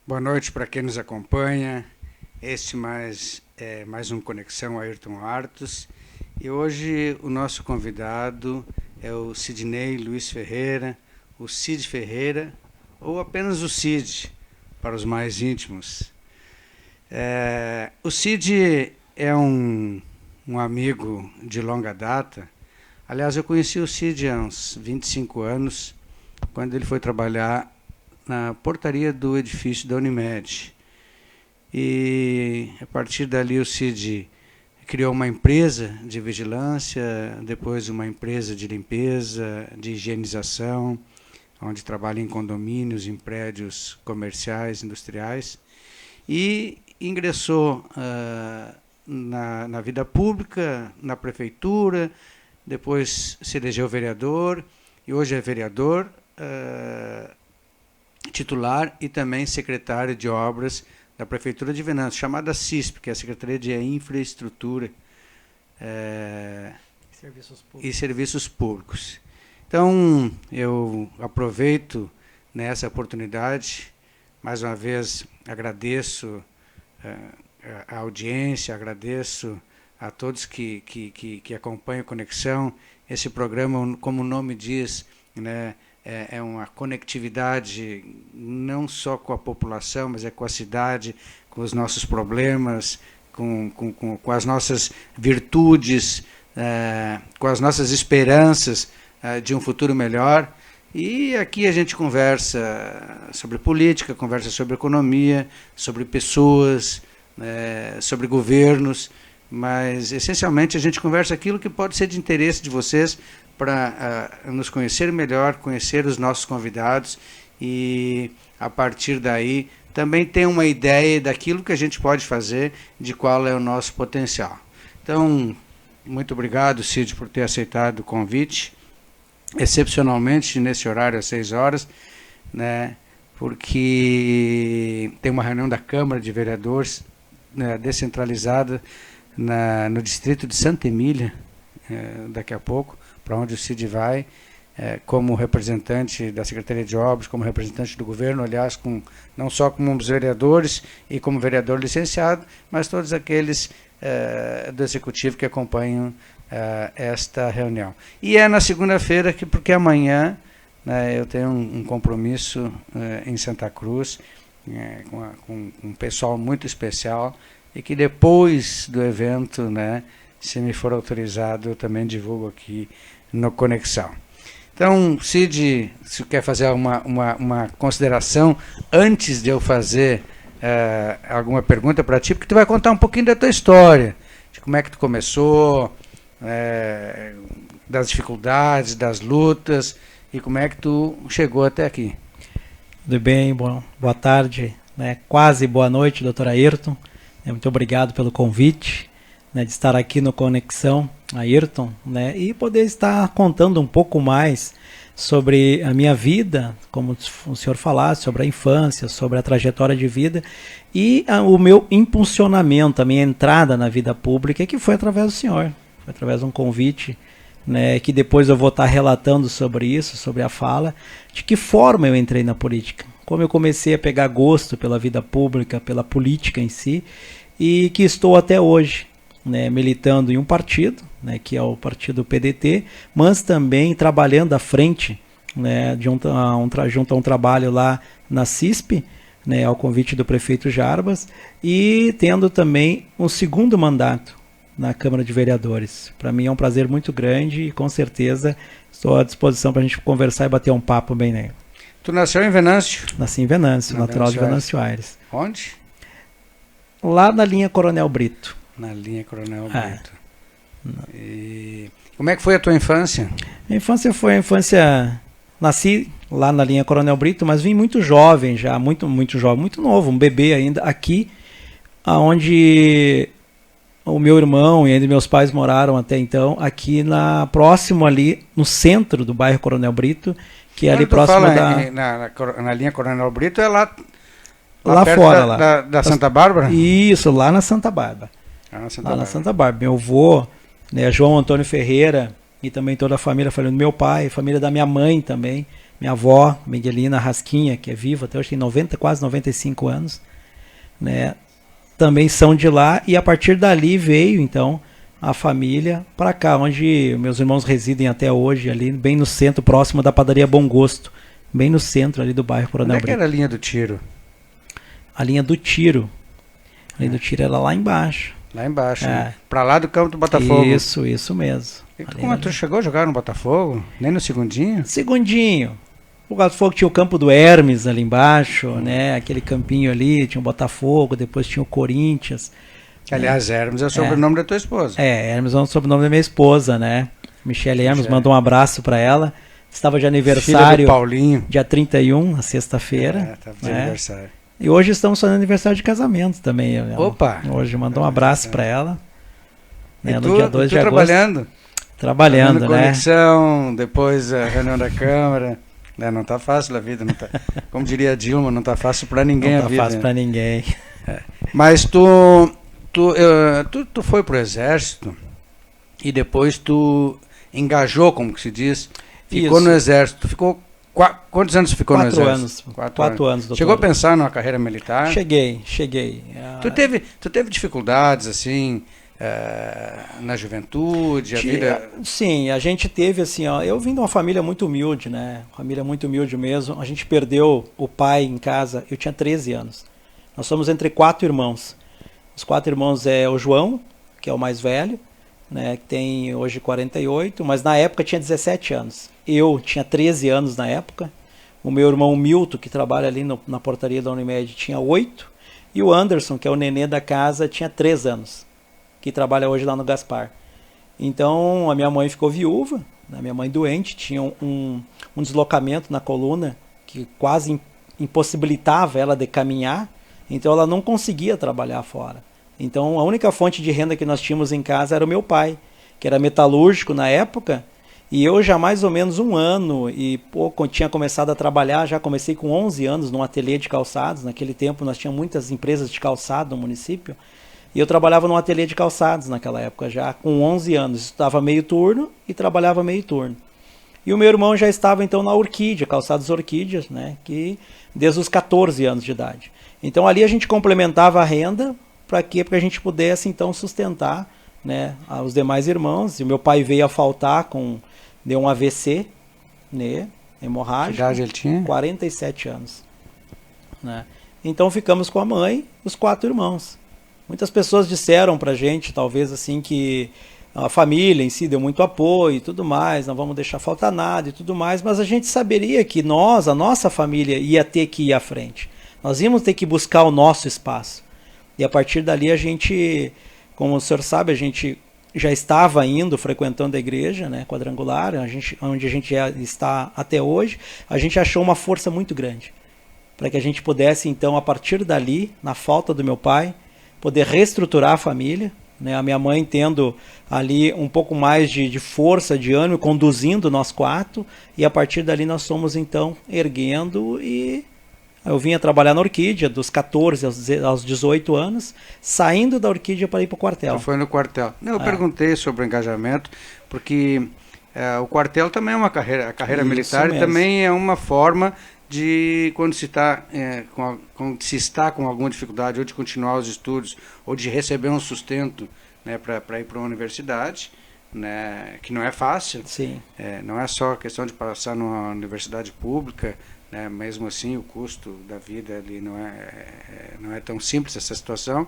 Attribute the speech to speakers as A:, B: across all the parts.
A: Boa noite para quem nos acompanha. Este mais um Conexão Ayrton Artos. E hoje o nosso convidado é o Sidney Luiz Ferreira, o Cid Ferreira, ou apenas o Cid, para os mais íntimos. O Cid é um amigo de longa data. Aliás, eu conheci o Cid há uns 25 anos, quando ele foi trabalhar na portaria do edifício da Unimed. E a partir dali o Cid criou uma empresa de vigilância, depois uma empresa de limpeza, de higienização, onde trabalha em condomínios, em prédios comerciais, industriais, e ingressou na vida pública, na prefeitura, depois se elegeu vereador, e hoje é vereador titular e também secretário de obras da Prefeitura de Venâncio, chamada CISP, que é a Secretaria de Infraestrutura e Serviços Públicos. Então, eu aproveito nessa oportunidade, mais uma vez agradeço a audiência, agradeço a todos que acompanham a Conexão. Esse programa, como o nome diz, né, é uma conectividade não só com a população, mas é com a cidade, com os nossos problemas, com as nossas virtudes, com as nossas esperanças de um futuro melhor. E aqui a gente conversa sobre política, conversa sobre economia, sobre pessoas, sobre governos, mas essencialmente a gente conversa aquilo que pode ser de interesse de vocês, para nos conhecer melhor, conhecer os nossos convidados e, a partir daí, também ter uma ideia daquilo que a gente pode fazer, de qual é o nosso potencial. Então, muito obrigado, Cid, por ter aceitado o convite, excepcionalmente nesse horário às 6 horas, né, porque tem uma reunião da Câmara de Vereadores, né, descentralizada no distrito de Santa Emília, daqui a pouco, para onde o Cid vai, como representante da Secretaria de Obras, como representante do governo, aliás, não só como um dos vereadores e como vereador licenciado, mas todos aqueles do Executivo que acompanham esta reunião. E é na segunda-feira, porque amanhã eu tenho um compromisso em Santa Cruz, com um pessoal muito especial, e que depois do evento, se me for autorizado, eu também divulgo aqui no Conexão. Então, Cid, se quer fazer uma consideração antes de eu fazer alguma pergunta para ti, porque tu vai contar um pouquinho da tua história, de como é que tu começou, das dificuldades, das lutas, e como é que tu chegou até aqui.
B: Tudo bem, boa tarde, quase boa noite, doutor Ayrton. Muito obrigado pelo convite, de estar aqui no Conexão Ayrton, e poder estar contando um pouco mais sobre a minha vida, como o senhor falasse, sobre a infância, sobre a trajetória de vida e o meu impulsionamento, a minha entrada na vida pública, que foi através do senhor, foi através de um convite, que depois eu vou estar relatando sobre isso, sobre a fala, de que forma eu entrei na política, como eu comecei a pegar gosto pela vida pública, pela política em si, e que estou até hoje, militando em um partido, que é o partido PDT, mas também trabalhando à frente, junto a um trabalho lá na CISP, ao convite do prefeito Jarbas, e tendo também um segundo mandato na Câmara de Vereadores. Para mim é um prazer muito grande e com certeza estou à disposição para a gente conversar e bater um papo bem nele.
A: Tu nasceu em Venâncio?
B: Nasci em Venâncio, natural de Venâncio Aires.
A: Onde? Lá
B: na linha Coronel Brito.
A: Na linha Coronel Brito. E como é que foi a tua infância?
B: Minha infância foi a infância... Nasci lá na linha Coronel Brito, mas vim muito jovem já, muito jovem, muito novo, um bebê ainda, aqui, onde o meu irmão e ainda meus pais moraram até então, aqui próximo ali, no centro do bairro Coronel Brito, que é ali próximo
A: na linha Coronel Brito, é lá
B: perto fora,
A: da Santa Bárbara?
B: Isso, lá na Santa Bárbara. Na Santa Bárbara. Meu avô, João Antônio Ferreira, e também toda a família do meu pai, família da minha mãe também, Minha avó, Miguelina Rasquinha, que é viva até hoje, tem 90, quase 95 anos, né? Também são de lá, e a partir dali veio, então, a família para cá, onde meus irmãos residem até hoje, ali bem no centro, próximo da padaria Bom Gosto, bem no centro ali do bairro Coronel
A: Brito. Onde é que era a linha do tiro?
B: A linha do tiro. A linha do tiro era lá embaixo.
A: Lá embaixo, né? Para lá do campo do Botafogo.
B: Isso mesmo.
A: E como tu chegou a jogar no Botafogo? Nem no segundinho?
B: Segundinho. O Botafogo tinha o campo do Hermes ali embaixo, né? Aquele campinho ali, tinha o Botafogo, depois tinha o Corinthians.
A: Aliás, Hermes é o sobrenome da tua esposa.
B: Hermes é o sobrenome da minha esposa, né? Michele Hermes, mandou um abraço para ela. Estava de aniversário.
A: Filha do Paulinho.
B: Dia 31, na sexta-feira.
A: Estava de aniversário.
B: E hoje estamos fazendo aniversário de casamento também.
A: Opa!
B: Hoje mandou um abraço para ela.
A: Né, no dia 2 de agosto. Trabalhando?
B: Trabalhando, né?
A: Conexão, depois a reunião da Câmara. Não tá fácil a vida, não tá, como diria a Dilma, não tá fácil para ninguém a vida.
B: Não tá fácil para ninguém.
A: Mas tu foi pro Exército e depois tu engajou, como que se diz, ficou no Exército. Ficou quantos anos ficou no Exército?
B: 4 anos, doutor.
A: Chegou a pensar numa carreira militar?
B: Cheguei.
A: Tu teve dificuldades assim? Na juventude, a vida...
B: Sim, a gente teve assim, ó, eu vim de uma família muito humilde, né? Família muito humilde mesmo. A gente perdeu o pai em casa, eu tinha 13 anos. Nós somos entre 4 irmãos. Os 4 irmãos é o João, que é o mais velho, né? Que tem hoje 48, mas na época tinha 17 anos. Eu tinha 13 anos na época. O meu irmão Milton, que trabalha ali na portaria da Unimed, tinha 8. E o Anderson, que é o nenê da casa, tinha 3 anos. Que trabalha hoje lá no Gaspar. Então a minha mãe ficou viúva, né? Minha mãe doente, tinha um deslocamento na coluna que quase impossibilitava ela de caminhar, então ela não conseguia trabalhar fora. Então a única fonte de renda que nós tínhamos em casa era o meu pai, que era metalúrgico na época, e eu já mais ou menos um ano, e tinha começado a trabalhar, já comecei com 11 anos num ateliê de calçados. Naquele tempo nós tínhamos muitas empresas de calçado no município, e eu trabalhava num ateliê de calçados naquela época, já com 11 anos. Estava meio turno e trabalhava meio turno. E o meu irmão já estava então na Orquídea, Calçados Orquídeas, né, que desde os 14 anos de idade. Então ali a gente complementava a renda, para quê? Para que a gente pudesse então sustentar, né, os demais irmãos. E o meu pai veio a faltar, deu um AVC, né, hemorrágico.
A: Que idade ele tinha?
B: 47 anos. Né? Então ficamos com a mãe e os 4 irmãos. Muitas pessoas disseram pra gente, talvez assim, que a família em si deu muito apoio e tudo mais, não vamos deixar faltar nada e tudo mais, mas a gente saberia que a nossa família ia ter que ir à frente. Nós íamos ter que buscar o nosso espaço. E a partir dali a gente, como o senhor sabe, a gente já estava frequentando a igreja, né, quadrangular, onde a gente está até hoje. A gente achou uma força muito grande para que a gente pudesse, então, a partir dali, na falta do meu pai, poder reestruturar a família, né? A minha mãe tendo ali um pouco mais de força, de ânimo, conduzindo nós 4, e a partir dali nós fomos então erguendo, e eu vinha trabalhar na Orquídea dos 14 aos 18 anos, saindo da Orquídea para ir para o quartel.
A: Eu fui no quartel. Eu perguntei sobre o engajamento, porque o quartel também é uma carreira, a carreira militar também é uma forma de quando se está com alguma dificuldade, ou de continuar os estudos, ou de receber um sustento, né, para ir para uma universidade, né, que não é fácil.
B: Sim.
A: Não é só questão de passar numa universidade pública, né, mesmo assim o custo da vida ali não é tão simples essa situação.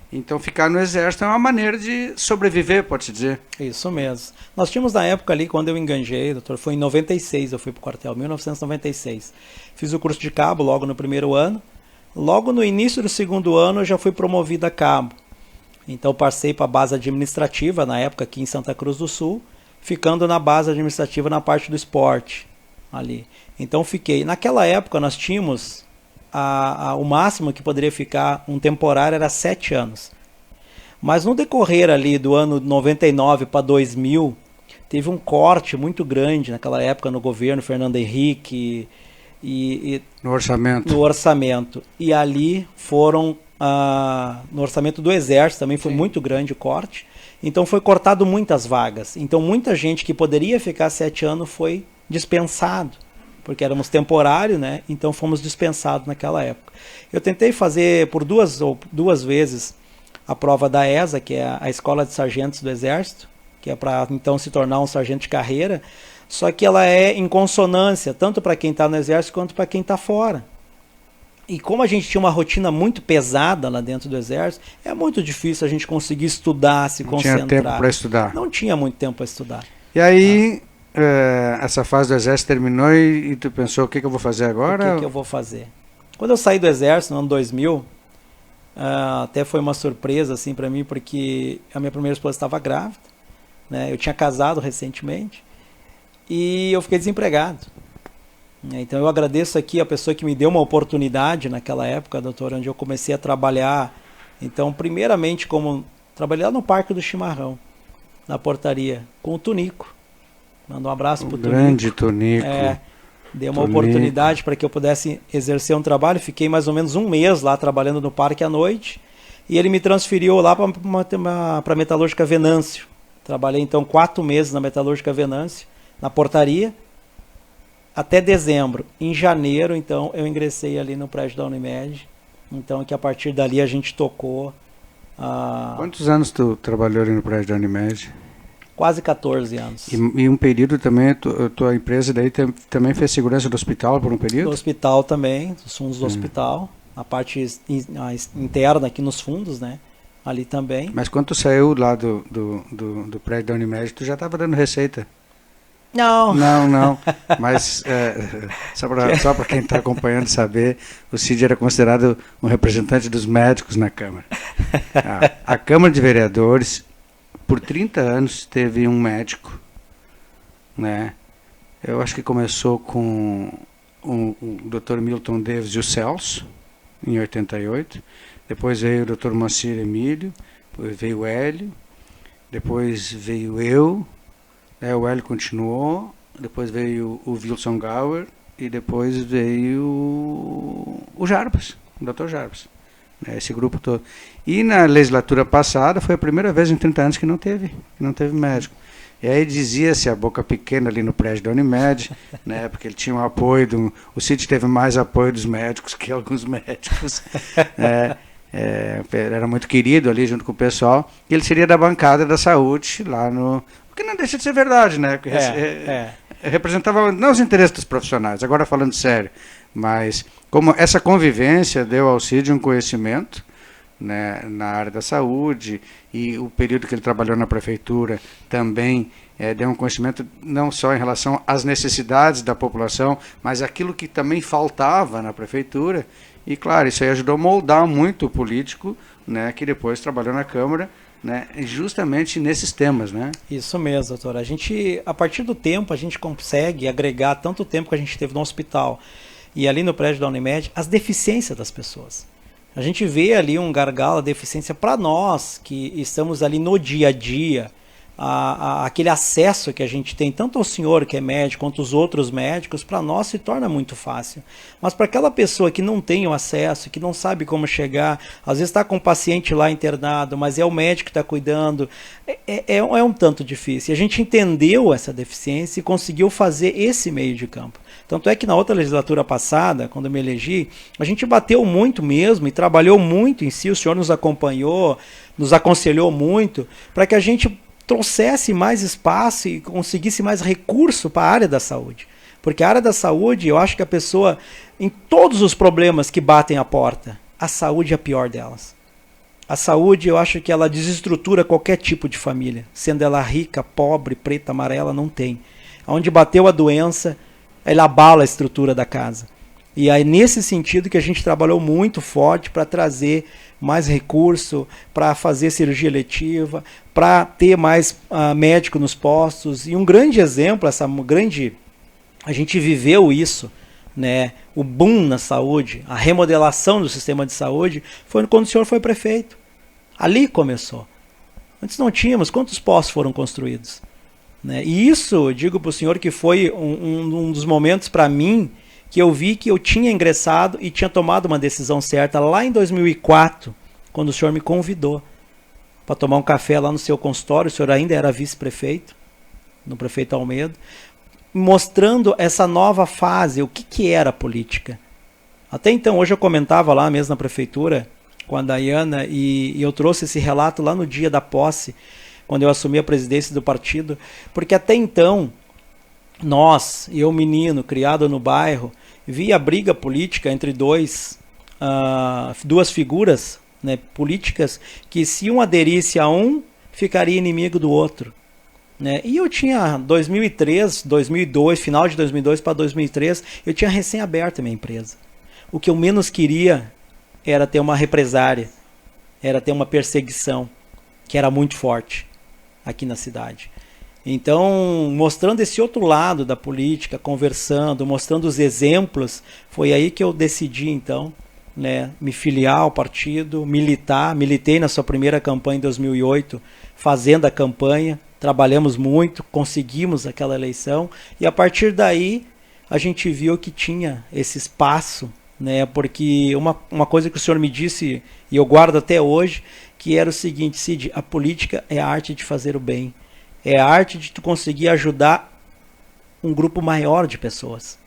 A: Então ficar no Exército é uma maneira de sobreviver, pode-se dizer.
B: Isso mesmo. Nós tínhamos na época ali, quando eu enganjei, doutor, foi em 96, eu fui para o quartel, 1996. Fiz o curso de cabo logo no primeiro ano. Logo no início do segundo ano eu já fui promovido a cabo. Então passei para a base administrativa, na época aqui em Santa Cruz do Sul, ficando na base administrativa na parte do esporte ali. Então fiquei. Naquela época nós tínhamos... o máximo que poderia ficar um temporário era 7 anos. Mas no decorrer ali do ano 99 para 2000, teve um corte muito grande naquela época no governo Fernando Henrique
A: no orçamento.
B: No orçamento. E ali foram, no orçamento do Exército também foi muito grande o corte. Então foi cortado muitas vagas. Então muita gente que poderia ficar 7 anos foi dispensado. porque éramos temporários, né? Então fomos dispensados naquela época. Eu tentei fazer por duas vezes a prova da ESA, que é a Escola de Sargentos do Exército, que é para então se tornar um sargento de carreira, só que ela é em consonância, tanto para quem está no Exército quanto para quem está fora. E como a gente tinha uma rotina muito pesada lá dentro do Exército, é muito difícil a gente conseguir estudar, se concentrar.
A: Não tinha tempo para estudar.
B: Não tinha muito tempo para estudar.
A: E aí, essa fase do Exército terminou e tu pensou, o que eu vou fazer agora?
B: O que eu vou fazer? Quando eu saí do Exército, no ano 2000, até foi uma surpresa assim, para mim, porque a minha primeira esposa estava grávida, né? Eu tinha casado recentemente e eu fiquei desempregado. Então eu agradeço aqui a pessoa que me deu uma oportunidade naquela época, doutor, onde eu comecei a trabalhar. Então, primeiramente, como trabalhar no Parque do Chimarrão, na portaria, com o Tonico. Manda um abraço para o Tonico.
A: Grande Tonico.
B: Deu uma oportunidade para que eu pudesse exercer um trabalho. Fiquei mais ou menos um mês lá trabalhando no parque à noite. E ele me transferiu lá para a Metalúrgica Venâncio. Trabalhei então 4 meses na Metalúrgica Venâncio, na portaria, até dezembro. Em janeiro, então, eu ingressei ali no prédio da Unimed. Então, que a partir dali a gente tocou.
A: Quantos anos tu trabalhou ali no prédio da Unimed?
B: Quase 14 anos.
A: E um período também, tua empresa daí também fez segurança do hospital por um período?
B: Do hospital também, dos fundos do hospital. A parte interna aqui nos fundos, né? Ali também.
A: Mas quando tu saiu lá do prédio da Unimed, tu já estava dando receita?
B: Não.
A: Não. Mas só para quem está acompanhando saber, o Cid era considerado um representante dos médicos na Câmara. A Câmara de Vereadores, por 30 anos, teve um médico, né? Eu acho que começou com o Dr. Milton Davis e o Celso, em 88. Depois veio o Dr. Moacir Emílio, depois veio o Hélio, depois veio eu, o Hélio continuou, depois veio o Wilson Gauer e depois veio o Jarbas, o Dr. Jarbas. Esse grupo todo. E na legislatura passada foi a primeira vez em 30 anos que não teve médico. E aí dizia-se a boca pequena ali no prédio da Unimed, né, porque ele tinha um apoio, o Cid teve mais apoio dos médicos que alguns médicos. Era muito querido ali junto com o pessoal, e ele seria da bancada da saúde lá no... Porque não deixa de ser verdade, né? Representava não os interesses dos profissionais, agora falando sério, mas como essa convivência deu ao Cid um conhecimento, né, na área da saúde, e o período que ele trabalhou na prefeitura também deu um conhecimento não só em relação às necessidades da população, mas aquilo que também faltava na prefeitura. E claro, isso aí ajudou a moldar muito o político, né, que depois trabalhou na Câmara, né, justamente nesses temas, né? Isso
B: mesmo, doutor. A partir do tempo, a gente consegue agregar tanto o tempo que a gente teve no hospital e ali no prédio da Unimed, as deficiências das pessoas. A gente vê ali um gargalo, a deficiência para nós que estamos ali no dia a dia, aquele acesso que a gente tem, tanto ao senhor que é médico, quanto os outros médicos, para nós se torna muito fácil. Mas para aquela pessoa que não tem o acesso, que não sabe como chegar, às vezes está com um paciente lá internado, mas é o médico que está cuidando, é um tanto difícil. E a gente entendeu essa deficiência e conseguiu fazer esse meio de campo. Tanto é que na outra legislatura passada, quando eu me elegi, a gente bateu muito mesmo e trabalhou muito em si, o senhor nos acompanhou, nos aconselhou muito, para que a gente trouxesse mais espaço e conseguisse mais recurso para a área da saúde. Porque a área da saúde, eu acho que a pessoa, em todos os problemas que batem a porta, a saúde é a pior delas. A saúde, eu acho que ela desestrutura qualquer tipo de família, sendo ela rica, pobre, preta, amarela, não tem. Onde bateu a doença, ela abala a estrutura da casa. E aí nesse sentido que a gente trabalhou muito forte para trazer mais recurso, para fazer cirurgia eletiva, para ter mais médico nos postos. E um grande exemplo, a gente viveu isso, né? O boom na saúde, a remodelação do sistema de saúde, foi quando o senhor foi prefeito. Ali começou. Antes não tínhamos. Quantos postos foram construídos? Né? E isso, digo para o senhor, que foi um dos momentos para mim que eu vi que eu tinha ingressado e tinha tomado uma decisão certa lá em 2004, quando o senhor me convidou para tomar um café lá no seu consultório. O senhor ainda era vice-prefeito, no prefeito Almeida. mostrando essa nova fase, o que era a política. Até então, hoje eu comentava lá mesmo na prefeitura, com a Dayana, e eu trouxe esse relato lá no dia da posse, quando eu assumi a presidência do partido, porque até então, eu menino, criado no bairro, via briga política entre duas figuras, né, políticas, que se um aderisse a um, ficaria inimigo do outro. Né? E eu tinha 2003, 2002, final de 2002 para 2003, eu tinha recém aberto a minha empresa. O que eu menos queria era ter uma represária, era ter uma perseguição, que era muito forte aqui na cidade. Então, mostrando esse outro lado da política, conversando, mostrando os exemplos, foi aí que eu decidi, então, né, me filiar ao partido, militei na sua primeira campanha em 2008, fazendo a campanha, trabalhamos muito, conseguimos aquela eleição, e a partir daí a gente viu que tinha esse espaço, né, porque uma coisa que o senhor me disse, e eu guardo até hoje, que era o seguinte: Cid, a política é a arte de fazer o bem, é a arte de tu conseguir ajudar um grupo maior de pessoas.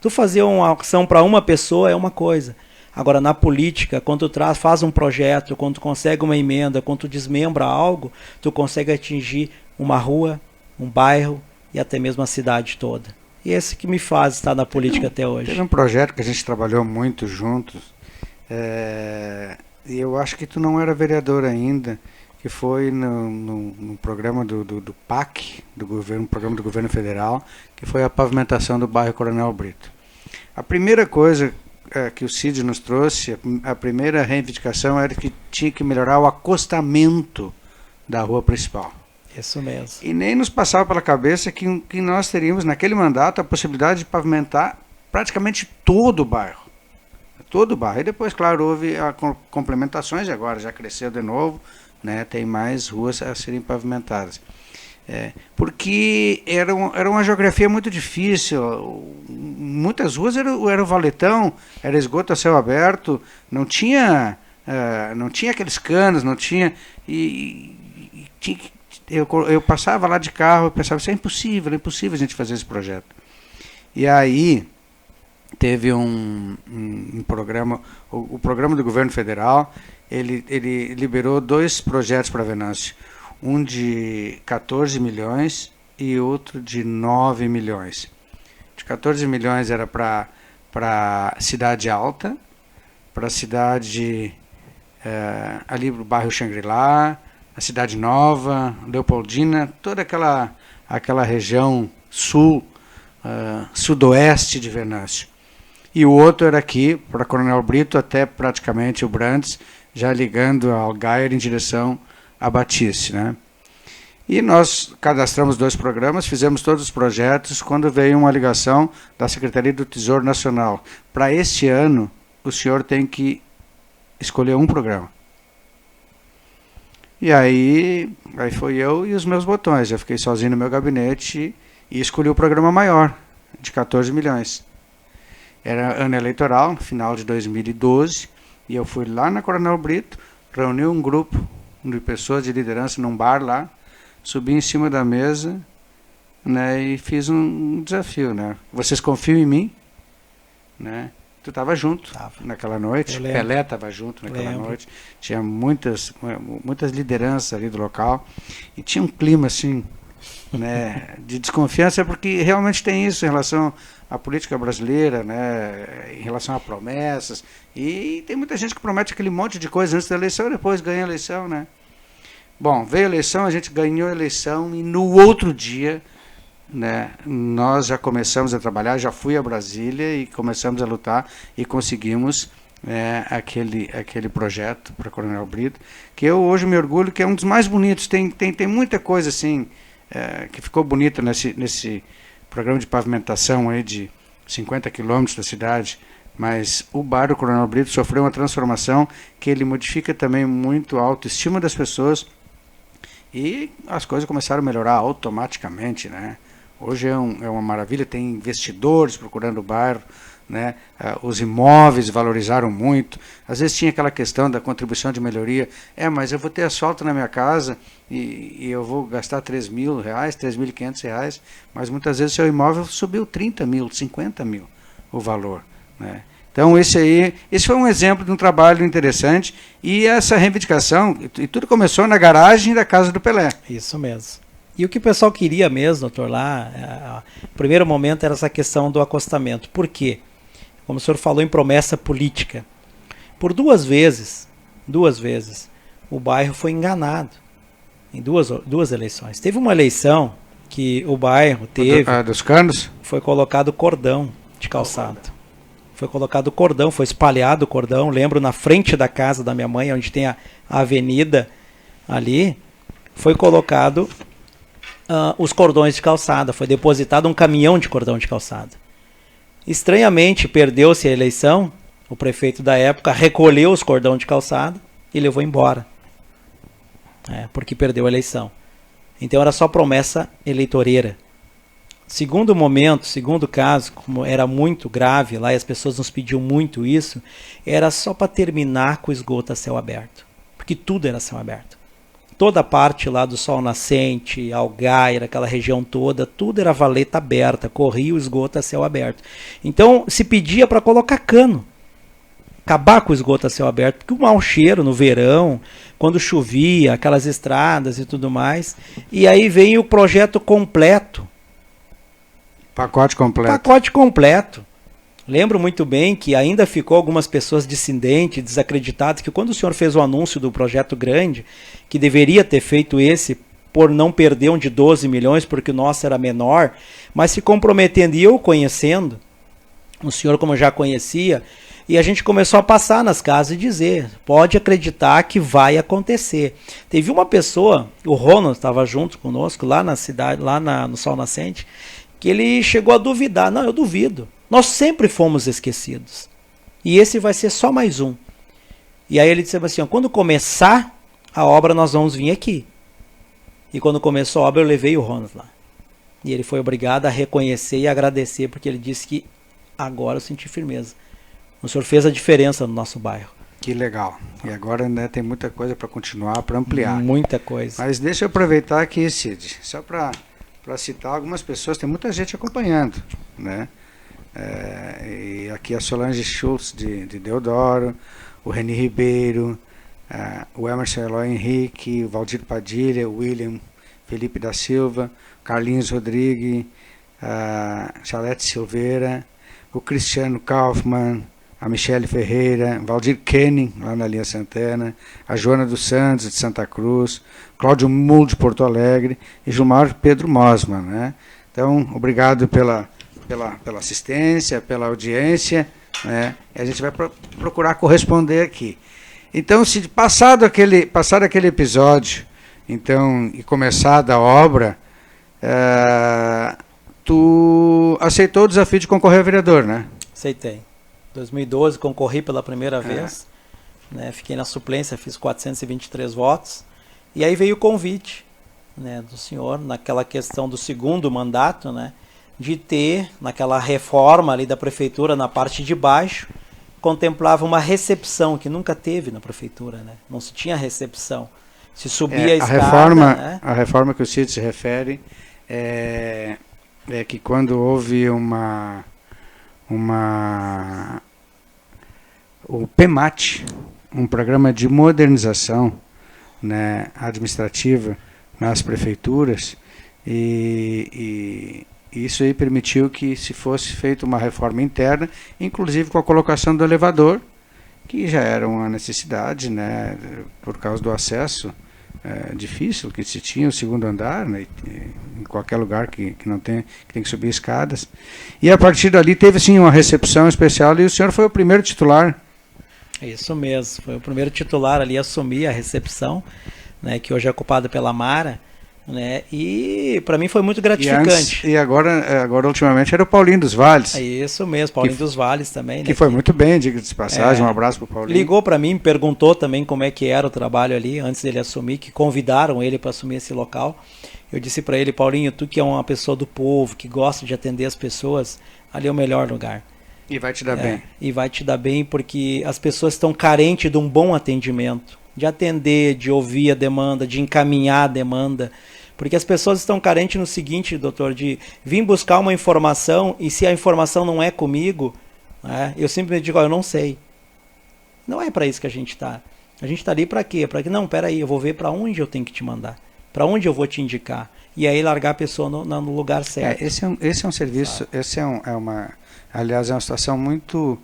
B: Tu fazer uma ação para uma pessoa é uma coisa. Agora, na política, quando tu faz um projeto, quando tu consegue uma emenda, quando tu desmembra algo, tu consegue atingir uma rua, um bairro e até mesmo a cidade toda. E esse que me faz estar na política até hoje.
A: Teve um projeto que a gente trabalhou muito juntos, e eu acho que tu não era vereador ainda, que foi no programa do PAC, programa do governo federal, que foi a pavimentação do bairro Coronel Brito. A primeira coisa que o Cid nos trouxe, a primeira reivindicação era que tinha que melhorar o acostamento da rua principal.
B: Isso mesmo.
A: E nem nos passava pela cabeça que nós teríamos, naquele mandato, a possibilidade de pavimentar praticamente todo o bairro. Todo o bairro. E depois, claro, houve complementações, e agora já cresceu de novo, né, tem mais ruas a serem pavimentadas. Porque era uma geografia muito difícil. Muitas ruas era valetão, era esgoto a céu aberto, não tinha aqueles canos, não tinha... Eu passava lá de carro e pensava, isso é impossível a gente fazer esse projeto. E aí teve um programa, o programa do governo federal, ele liberou 2 projetos para Venâncio, um de 14 milhões e outro de 9 milhões. De 14 milhões era para Cidade Alta, para a cidade ali para o bairro Xangri-Lá, a Cidade Nova, Leopoldina, toda aquela região sudoeste de Venâncio. E o outro era aqui, para Coronel Brito, até praticamente o Brandes, já ligando ao Algair em direção a Batiste, né? E nós cadastramos 2 programas, fizemos todos os projetos, quando veio uma ligação da Secretaria do Tesouro Nacional. Para este ano, o senhor tem que escolher um programa. E aí foi eu e os meus botões. Eu fiquei sozinho no meu gabinete e escolhi o programa maior, de 14 milhões. Era ano eleitoral, final de 2012, e eu fui lá na Coronel Brito, reuni um grupo de pessoas de liderança num bar lá, subi em cima da mesa, né, e fiz um desafio, né? Vocês confiam em mim? Né? Tu estava junto naquela noite, Pelé estava junto naquela noite, tinha muitas lideranças ali do local, e tinha um clima assim, né, de desconfiança, porque realmente tem isso em relação à política brasileira, né, em relação a promessas, e tem muita gente que promete aquele monte de coisa antes da eleição e depois ganha a eleição, né? Bom, veio a eleição, a gente ganhou a eleição e no outro dia, né, nós já começamos a trabalhar, já fui a Brasília e começamos a lutar e conseguimos aquele projeto para Coronel Brito, que eu hoje me orgulho que é um dos mais bonitos. Tem muita coisa assim que ficou bonita nesse programa de pavimentação aí de 50 quilômetros da cidade, mas o bairro Coronel Brito sofreu uma transformação que ele modifica também muito a autoestima das pessoas e as coisas começaram a melhorar automaticamente, né? Hoje é uma maravilha, tem investidores procurando o bairro, né? Os imóveis valorizaram muito. Às vezes tinha aquela questão da contribuição de melhoria. Mas eu vou ter asfalto na minha casa e eu vou gastar R$3.000, R$3.500, mas muitas vezes o seu imóvel subiu 30 mil, 50 mil o valor, né? Então esse foi um exemplo de um trabalho interessante, e essa reivindicação, e tudo começou na garagem da casa do Pelé.
B: Isso mesmo. E o que o pessoal queria mesmo, doutor, lá, o primeiro momento era essa questão do acostamento. Por quê? Como o senhor falou em promessa política. Por duas vezes, o bairro foi enganado em duas eleições. Teve uma eleição que o bairro teve...
A: Dos Canos?
B: Foi colocado cordão de calçado. Foi colocado cordão, foi espalhado o cordão. Lembro, na frente da casa da minha mãe, onde tem a avenida ali, foi colocado os cordões de calçada. Foi depositado um caminhão de cordão de calçada. Estranhamente, perdeu-se a eleição. O prefeito da época recolheu os cordões de calçada e levou embora. Porque perdeu a eleição. Então era só promessa eleitoreira. Segundo caso, como era muito grave lá e as pessoas nos pediam muito isso, era só para terminar com o esgoto a céu aberto. Porque tudo era céu aberto. Toda a parte lá do Sol Nascente, Algaira, aquela região toda, tudo era valeta aberta, corria o esgoto a céu aberto. Então se pedia para colocar cano, acabar com o esgoto a céu aberto, porque o mau cheiro no verão, quando chovia, aquelas estradas e tudo mais. E aí vem o projeto completo.
A: Pacote
B: completo. Lembro muito bem que ainda ficou algumas pessoas dissidentes, desacreditadas, que quando o senhor fez o anúncio do projeto grande, que deveria ter feito esse, por não perder um de 12 milhões, porque o nosso era menor, mas se comprometendo, e eu conhecendo, o senhor como já conhecia, e a gente começou a passar nas casas e dizer, pode acreditar que vai acontecer. Teve uma pessoa, o Ronald estava junto conosco, lá na cidade, no Sol Nascente, que ele chegou a duvidar. Não, eu duvido. Nós sempre fomos esquecidos. E esse vai ser só mais um. E aí ele disse assim, quando começar a obra nós vamos vir aqui. E quando começou a obra eu levei o Ronald lá. E ele foi obrigado a reconhecer e agradecer, porque ele disse que agora eu senti firmeza. O senhor fez a diferença no nosso bairro.
A: Que legal. E agora, né, tem muita coisa para continuar, para ampliar.
B: Muita coisa.
A: Mas deixa eu aproveitar aqui, Cid, só para citar algumas pessoas, tem muita gente acompanhando, né? E aqui a Solange Schultz de Deodoro, o Reni Ribeiro, o Emerson Eloy Henrique, o Valdir Padilha, o William Felipe da Silva, Carlinhos Rodrigues, a Chalete Silveira, o Cristiano Kaufmann, a Michele Ferreira, Valdir Kenning, lá na Linha Santana, a Joana dos Santos, de Santa Cruz, Cláudio Mulo, de Porto Alegre, e Gilmar Pedro Mosman, né? Então, obrigado pela assistência, pela audiência, né? E a gente vai procurar corresponder aqui. Então, se passado aquele episódio, então, e começada a obra, tu aceitou o desafio de concorrer a vereador, né?
B: Aceitei. 2012 concorri pela primeira vez, né, fiquei na suplência, fiz 423 votos, e aí veio o convite, né, do senhor, naquela questão do segundo mandato, né, de ter, naquela reforma ali da prefeitura, na parte de baixo, contemplava uma recepção, que nunca teve na prefeitura, né, não se tinha recepção, se subia a escada, né?
A: A reforma que o Cid se refere é que quando houve o PEMAT, um programa de modernização, né, administrativa nas prefeituras, e isso aí permitiu que se fosse feita uma reforma interna, inclusive com a colocação do elevador, que já era uma necessidade, né, por causa do acesso difícil que se tinha, o segundo andar, né, em qualquer lugar que tem que subir escadas. E a partir dali teve sim uma recepção especial, e o senhor foi o primeiro titular.
B: Isso mesmo, foi o primeiro titular ali a assumir a recepção, né, que hoje é ocupada pela Mara, né, e para mim foi muito gratificante.
A: E agora ultimamente era o Paulinho dos Vales.
B: É isso mesmo, Paulinho dos Vales também.
A: Que foi muito bem, diga de passagem, um abraço para o Paulinho.
B: Ligou para mim, perguntou também como é que era o trabalho ali, antes dele assumir, que convidaram ele para assumir esse local. Eu disse para ele, Paulinho, tu que é uma pessoa do povo, que gosta de atender as pessoas, ali é o melhor lugar.
A: E vai te dar bem.
B: E vai te dar bem porque as pessoas estão carentes de um bom atendimento, de atender, de ouvir a demanda, de encaminhar a demanda. Porque as pessoas estão carentes no seguinte, doutor, de vir buscar uma informação e se a informação não é comigo, né, eu simplesmente digo, eu não sei. Não é para isso que a gente está. A gente está ali para quê? Para que não, peraí, eu vou ver para onde eu tenho que te mandar. Para onde eu vou te indicar. E aí largar a pessoa no lugar certo.
A: Esse é um serviço, aliás, é uma situação muito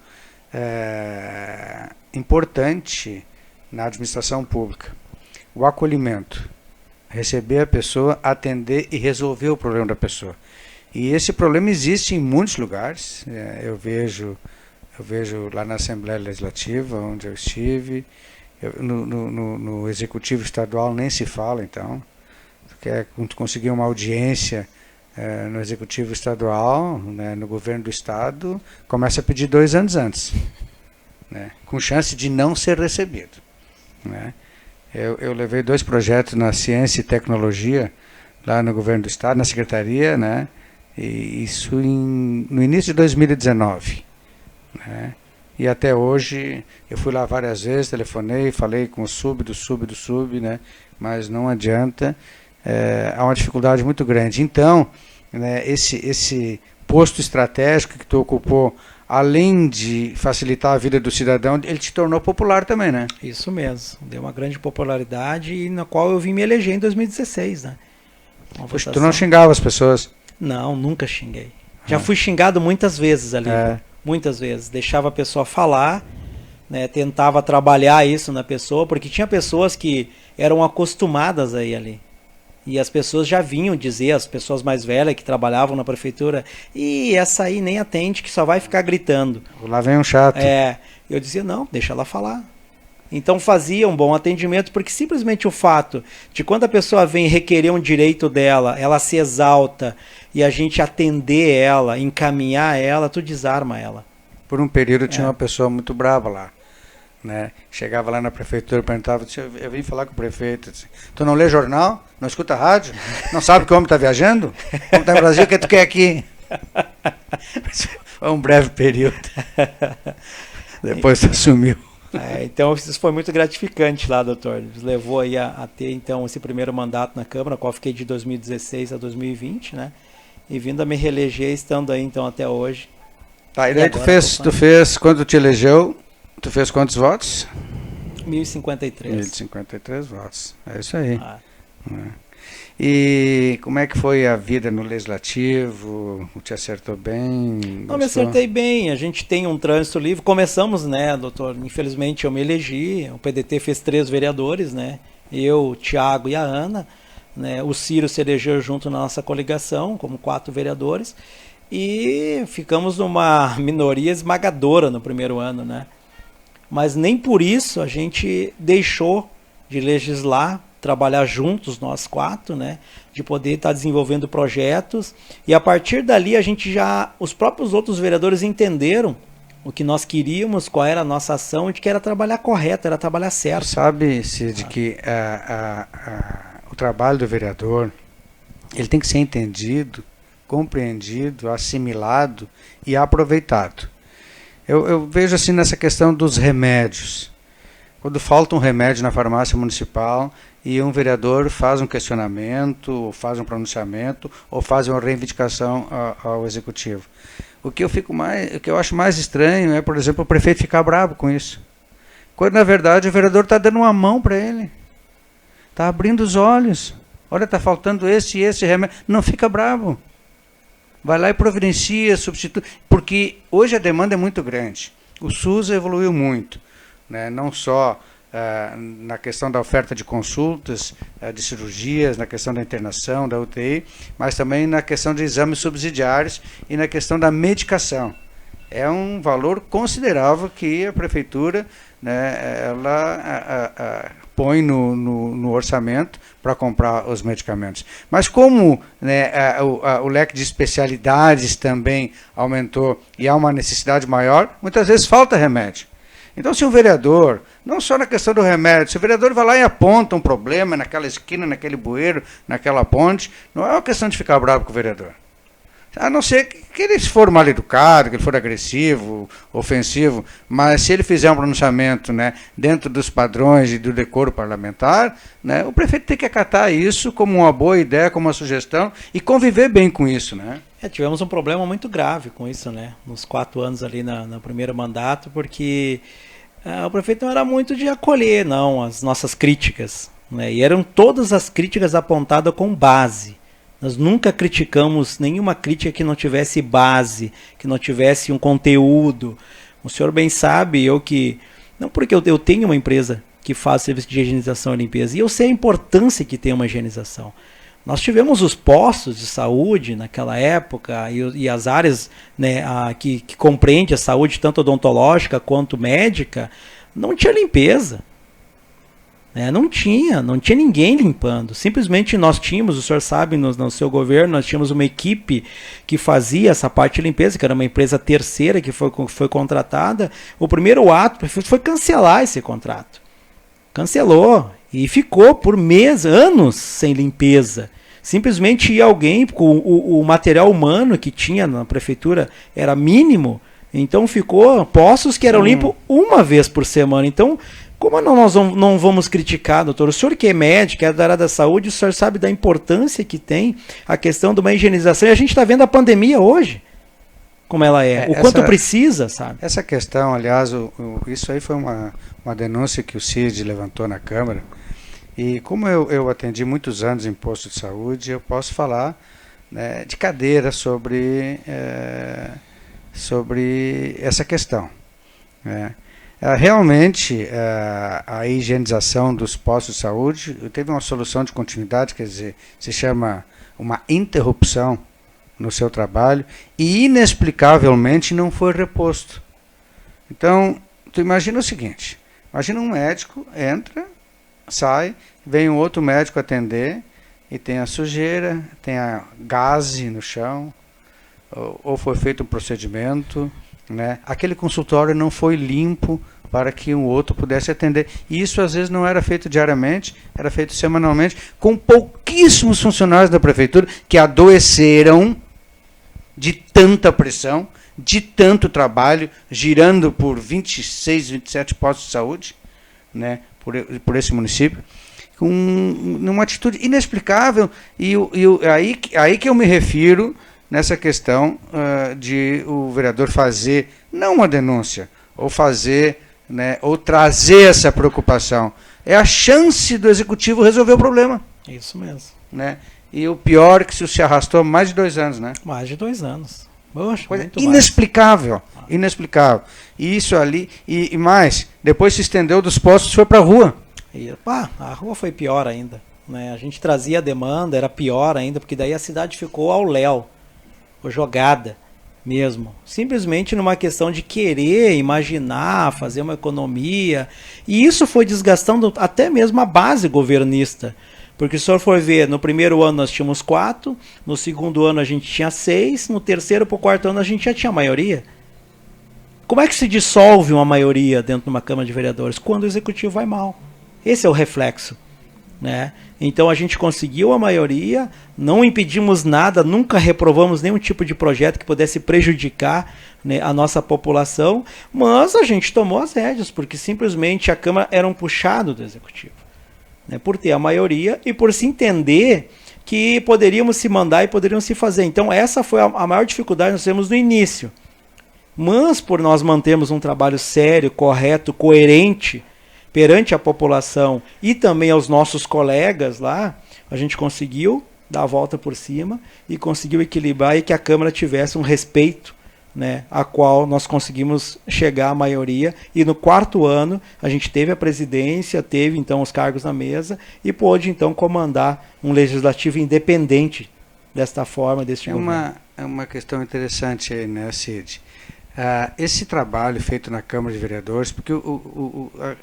A: importante na administração pública. O acolhimento. Receber a pessoa, atender e resolver o problema da pessoa. E esse problema existe em muitos lugares. Eu vejo lá na Assembleia Legislativa, onde eu estive, no Executivo Estadual nem se fala, então. Quer conseguir uma audiência no Executivo Estadual, né, no Governo do Estado, começa a pedir 2 anos antes, né, com chance de não ser recebido. Né. Eu levei 2 projetos na Ciência e Tecnologia, lá no Governo do Estado, na Secretaria, né, e isso no início de 2019. Né, e até hoje, eu fui lá várias vezes, telefonei, falei com o sub, né, mas não adianta. Há uma dificuldade muito grande. Então, né, esse posto estratégico que tu ocupou, além de facilitar a vida do cidadão, ele te tornou popular também, né?
B: Isso mesmo. Deu uma grande popularidade e na qual eu vim me eleger em 2016, né?
A: Poxa, tu não xingava as pessoas?
B: Não, nunca xinguei. Já fui xingado muitas vezes ali. Muitas vezes. Deixava a pessoa falar, né, tentava trabalhar isso na pessoa, porque tinha pessoas que eram acostumadas a ir ali. E as pessoas já vinham dizer, as pessoas mais velhas que trabalhavam na prefeitura, e essa aí nem atende, que só vai ficar gritando.
A: Lá vem um chato.
B: Eu dizia, não, deixa ela falar. Então fazia um bom atendimento, porque simplesmente o fato de quando a pessoa vem requerer um direito dela, ela se exalta, e a gente atender ela, encaminhar ela, tu desarma ela.
A: Por um período tinha uma pessoa muito brava lá. Né? Chegava lá na prefeitura, perguntava, eu vim falar com o prefeito, disse, tu não lê jornal? Não escuta rádio? Não sabe que o homem está viajando? O homem está no Brasil, o que tu quer aqui? Foi um breve período. Depois assumiu.
B: Então isso foi muito gratificante lá, doutor. Nos levou aí a ter então esse primeiro mandato na Câmara, qual fiquei de 2016 a 2020, né? E vindo a me reeleger, estando aí então até hoje.
A: Tá, e daí tu fez, quando tu te elegeu, tu fez quantos votos?
B: 1053.
A: 1053 votos. É isso aí. E como é que foi a vida no Legislativo? Te acertou bem?
B: Não, me acertei bem. A gente tem um trânsito livre. Começamos, né, doutor? Infelizmente eu me elegi. O PDT fez 3 vereadores, né? Eu, o Thiago e a Ana. Né? O Ciro se elegeu junto na nossa coligação, como 4 vereadores. E ficamos numa minoria esmagadora no primeiro ano, né? Mas nem por isso a gente deixou de legislar, trabalhar juntos, nós 4, né? De poder estar desenvolvendo projetos. E a partir dali os próprios outros vereadores entenderam o que nós queríamos, qual era a nossa ação, e de que era trabalhar correto, era trabalhar certo.
A: Sabe, Cid, que o trabalho do vereador, ele tem que ser entendido, compreendido, assimilado e aproveitado. Eu vejo assim nessa questão dos remédios. Quando falta um remédio na farmácia municipal e um vereador faz um questionamento, ou faz um pronunciamento, ou faz uma reivindicação ao executivo. O que eu acho mais estranho é, por exemplo, o prefeito ficar bravo com isso. Quando, na verdade, o vereador está dando uma mão para ele. Está abrindo os olhos. Olha, está faltando esse e esse remédio. Não fica bravo. Vai lá e providencia, substitui. Porque hoje a demanda é muito grande. O SUS evoluiu muito. Né? Não só na questão da oferta de consultas, de cirurgias, na questão da internação, da UTI, mas também na questão de exames subsidiários e na questão da medicação. É um valor considerável que a prefeitura, né, ela põe no orçamento para comprar os medicamentos. Mas como, né, o leque de especialidades também aumentou e há uma necessidade maior, muitas vezes falta remédio. Então, se o vereador, não só na questão do remédio, se o vereador vai lá e aponta um problema naquela esquina, naquele bueiro, naquela ponte, não é uma questão de ficar bravo com o vereador. A não ser que ele for mal educado, que ele for agressivo, ofensivo, mas se ele fizer um pronunciamento, né, dentro dos padrões e do decoro parlamentar, né, o prefeito tem que acatar isso como uma boa ideia, como uma sugestão e conviver bem com isso, né?
B: Tivemos um problema muito grave com isso, né? Nos 4 anos ali no primeiro mandato, porque o prefeito não era muito de acolher, não, as nossas críticas, né? E eram todas as críticas apontadas com base. Nós nunca criticamos nenhuma crítica que não tivesse base, que não tivesse um conteúdo. O senhor bem sabe, não porque eu tenho uma empresa que faz serviço de higienização e limpeza, e eu sei a importância que tem uma higienização. Nós tivemos os postos de saúde naquela época e as áreas, né, que compreende a saúde tanto odontológica quanto médica, não tinha limpeza. Não tinha ninguém limpando. Simplesmente nós tínhamos, o senhor sabe, no seu governo, nós tínhamos uma equipe que fazia essa parte de limpeza, que era uma empresa terceira que foi contratada. O primeiro ato foi cancelar esse contrato. Cancelou e ficou por anos sem limpeza. Simplesmente ia alguém com o material humano que tinha na prefeitura era mínimo, então ficou postos que eram limpos uma vez por semana. Então, como nós não vamos criticar, doutor? O senhor que é médico, é da área da saúde, o senhor sabe da importância que tem a questão de uma higienização. E a gente está vendo a pandemia hoje, como ela é. O quanto precisa, sabe?
A: Essa questão, aliás, isso aí foi uma denúncia que o Cid levantou na Câmara. E como eu atendi muitos anos em posto de saúde, eu posso falar, né, de cadeira sobre essa questão, né? Realmente, a higienização dos postos de saúde teve uma solução de continuidade, quer dizer, se chama uma interrupção no seu trabalho, e inexplicavelmente não foi reposto. Então, tu imagina o seguinte, imagina um médico, entra, sai, vem um outro médico atender, e tem a sujeira, tem a gaze no chão, ou foi feito um procedimento, né? Aquele consultório não foi limpo para que um outro pudesse atender. E isso às vezes não era feito diariamente, era feito semanalmente, com pouquíssimos funcionários da prefeitura que adoeceram de tanta pressão, de tanto trabalho, girando por 26, 27 postos de saúde, né, por esse município, com uma atitude inexplicável. Aí que eu me refiro nessa questão de o vereador fazer, não uma denúncia, ou fazer, né, ou trazer essa preocupação. É a chance do executivo resolver o problema.
B: Isso mesmo.
A: Né? E o pior é que isso se arrastou mais de 2 anos, né?
B: Mais de 2 anos. Poxa,
A: coisa inexplicável. Inexplicável. E isso ali, e mais, depois se estendeu dos postos e foi para a rua.
B: A rua foi pior ainda. Né? A gente trazia a demanda, era pior ainda, porque daí a cidade ficou ao léu, jogada mesmo. Simplesmente numa questão de querer, imaginar, fazer uma economia. E isso foi desgastando até mesmo a base governista. Porque se o senhor for ver, no primeiro ano nós tínhamos 4, no segundo ano a gente tinha 6, no terceiro para o quarto ano a gente já tinha maioria. Como é que se dissolve uma maioria dentro de uma Câmara de Vereadores? Quando o Executivo vai mal. Esse é o reflexo. Né? Então a gente conseguiu a maioria, não impedimos nada, nunca reprovamos nenhum tipo de projeto que pudesse prejudicar, né, a nossa população, mas a gente tomou as rédeas, porque simplesmente a Câmara era um puxado do Executivo, né, por ter a maioria e por se entender que poderíamos se mandar e poderíamos se fazer. Então essa foi a maior dificuldade que nós temos no início, mas por nós mantermos um trabalho sério, correto, coerente perante a população e também aos nossos colegas lá, a gente conseguiu dar a volta por cima e conseguiu equilibrar e que a Câmara tivesse um respeito, né, a qual nós conseguimos chegar à maioria. E no quarto ano a gente teve a presidência, teve então os cargos na mesa e pôde então comandar um legislativo independente desta forma, deste governo.
A: É uma questão interessante aí, né, Cid? Esse trabalho feito na Câmara de Vereadores, porque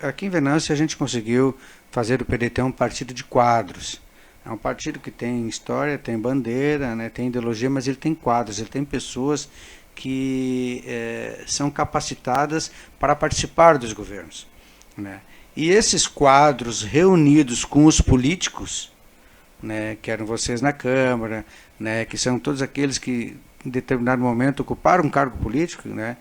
A: aqui em Venâncio a gente conseguiu fazer do PDT um partido de quadros. É um partido que tem história, tem bandeira, né, tem ideologia, mas ele tem quadros, ele tem pessoas que são capacitadas para participar dos governos, né? E esses quadros reunidos com os políticos, né, que eram vocês na Câmara, né, que são todos aqueles que em determinado momento ocuparam um cargo político, né,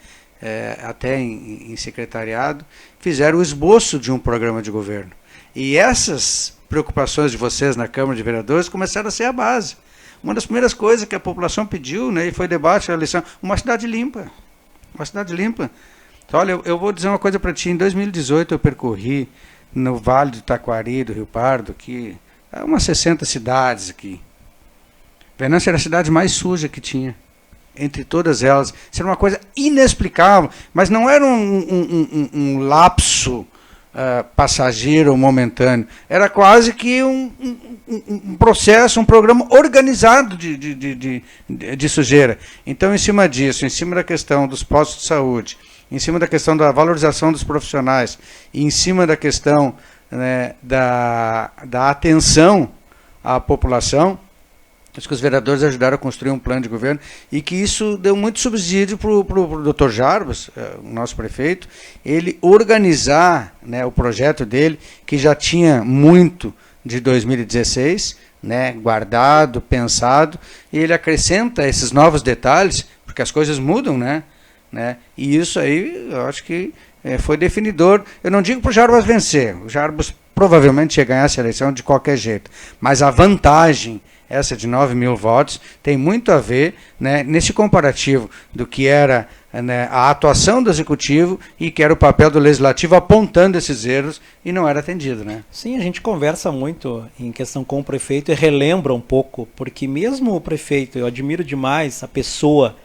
A: até em secretariado, fizeram o esboço de um programa de governo. E essas preocupações de vocês na Câmara de Vereadores começaram a ser a base. Uma das primeiras coisas que a população pediu, né, e foi debate, a eleição, uma cidade limpa. Uma cidade limpa. Então, olha, eu vou dizer uma coisa para ti. Em 2018 eu percorri no Vale do Taquari, do Rio Pardo, aqui, umas 60 cidades aqui. Venâncio era a cidade mais suja que tinha. Entre todas elas. Isso era uma coisa inexplicável, mas não era um lapso passageiro ou momentâneo. Era quase que um processo, um programa organizado de sujeira. Então, em cima disso, em cima da questão dos postos de saúde, em cima da questão da valorização dos profissionais, e em cima da questão, né, da atenção à população, acho que os vereadores ajudaram a construir um plano de governo e que isso deu muito subsídio para o Dr. Jarbas, o nosso prefeito, ele organizar, né, o projeto dele, que já tinha muito de 2016, né, guardado, pensado, e ele acrescenta esses novos detalhes, porque as coisas mudam, né? E isso aí, eu acho que foi definidor. Eu não digo para o Jarbas vencer, o Jarbas provavelmente ia ganhar essa eleição de qualquer jeito, mas a vantagem, essa de 9.000 votos, tem muito a ver, né, nesse comparativo do que era, né, a atuação do Executivo e que era o papel do Legislativo apontando esses erros e não era atendido, né?
B: Sim, a gente conversa muito em questão com o prefeito e relembra um pouco, porque mesmo o prefeito, eu admiro demais a pessoa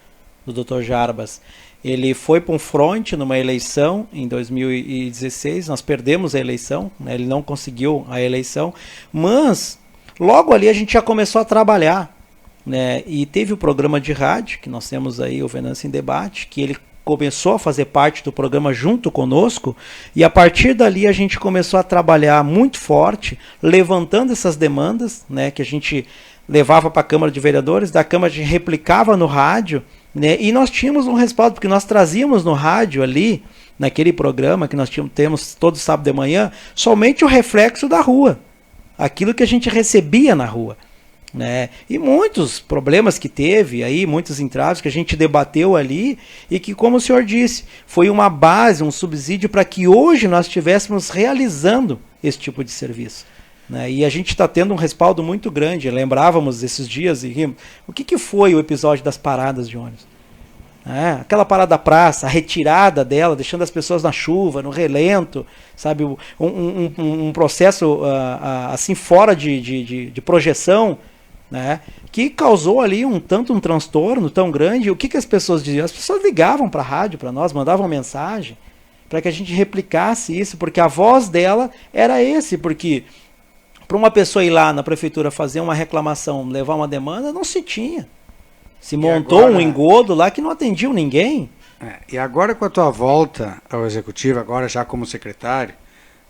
B: do Dr. Jarbas, ele foi para um fronte numa eleição em 2016, nós perdemos a eleição, né, ele não conseguiu a eleição, mas logo ali a gente já começou a trabalhar, né? E teve o programa de rádio, que nós temos aí o Venâncio em Debate, que ele começou a fazer parte do programa junto conosco, e a partir dali a gente começou a trabalhar muito forte, levantando essas demandas, né, que a gente levava para a Câmara de Vereadores, da Câmara a gente replicava no rádio, né, e nós tínhamos um respaldo, porque nós trazíamos no rádio ali, naquele programa que nós temos todo sábado de manhã, somente o reflexo da rua. Aquilo que a gente recebia na rua, né? E muitos problemas que teve aí, muitos entraves que a gente debateu ali e que, como o senhor disse, foi uma base, um subsídio para que hoje nós estivéssemos realizando esse tipo de serviço, né? E a gente está tendo um respaldo muito grande. Lembrávamos esses dias e rimos. O que foi o episódio das paradas de ônibus? Aquela parada da praça, a retirada dela, deixando as pessoas na chuva, no relento, sabe, um processo assim fora de projeção, né, que causou ali um transtorno tão grande. O que as pessoas diziam? As pessoas ligavam para a rádio, para nós, mandavam mensagem para que a gente replicasse isso, porque a voz dela era esse, porque para uma pessoa ir lá na prefeitura fazer uma reclamação, levar uma demanda, não se tinha. Se montou agora um engodo lá que não atendiam ninguém.
A: E agora, com a tua volta ao Executivo, agora já como secretário,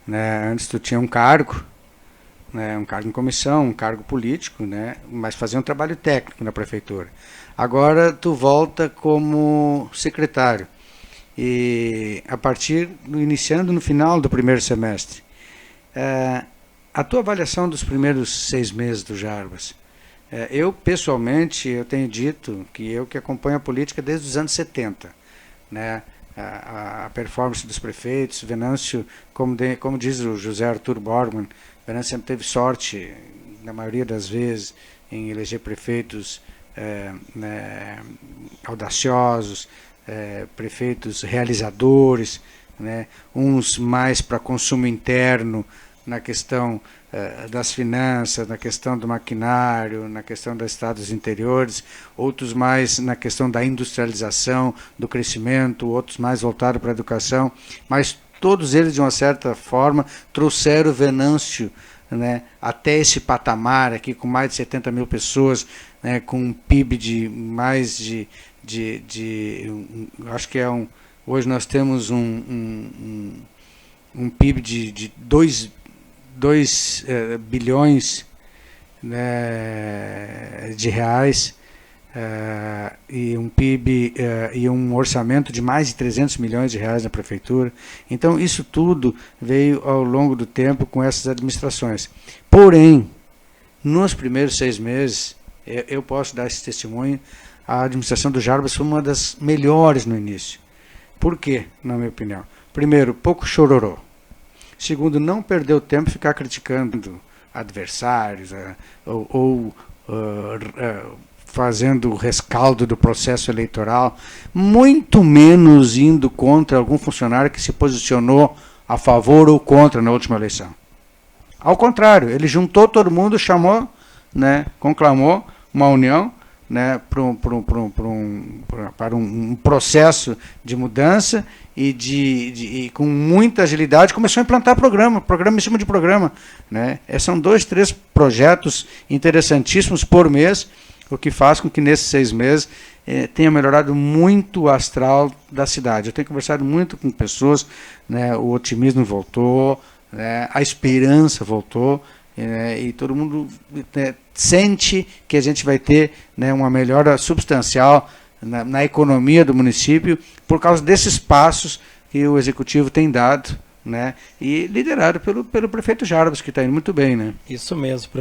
A: né, antes tu tinha um cargo, né, um cargo em comissão, um cargo político, né, mas fazia um trabalho técnico na prefeitura. Agora tu volta como secretário. E iniciando no final do primeiro semestre, a tua avaliação dos primeiros 6 meses do Jarbas. Eu, pessoalmente, eu tenho dito que eu que acompanho a política desde os anos 70, né? A performance dos prefeitos, Venâncio, como diz o José Arthur Borgman, Venâncio sempre teve sorte, na maioria das vezes, em eleger prefeitos né, audaciosos, prefeitos realizadores, né? Uns mais para consumo interno, na questão das finanças, na questão do maquinário, na questão dos estados interiores, outros mais na questão da industrialização, do crescimento, outros mais voltados para a educação, mas todos eles, de uma certa forma, trouxeram o Venâncio, né, até esse patamar aqui, com mais de 70 mil pessoas, né, com um PIB de mais acho que hoje nós temos um PIB de 2 bilhões, né, de reais, e um PIB e um orçamento de mais de 300 milhões de reais na prefeitura. Então, isso tudo veio ao longo do tempo com essas administrações. Porém, nos primeiros 6 meses, eu posso dar esse testemunho, a administração do Jarbas foi uma das melhores no início. Por quê, na minha opinião? Primeiro, pouco chororô. Segundo, não perdeu tempo ficar criticando adversários ou fazendo o rescaldo do processo eleitoral, muito menos indo contra algum funcionário que se posicionou a favor ou contra na última eleição. Ao contrário, ele juntou todo mundo, chamou, né, conclamou uma união, né, para um processo de mudança e com muita agilidade começou a implantar programa em cima de programa, né? São 2, 3 projetos interessantíssimos por mês, o que faz com que nesses 6 meses tenha melhorado muito o astral da cidade. Eu tenho conversado muito com pessoas, né, o otimismo voltou, né, a esperança voltou, e todo mundo sente que a gente vai ter, né, uma melhora substancial na economia do município por causa desses passos que o Executivo tem dado, né, e liderado pelo prefeito Jarbas, que está indo muito bem, né?
B: Isso mesmo,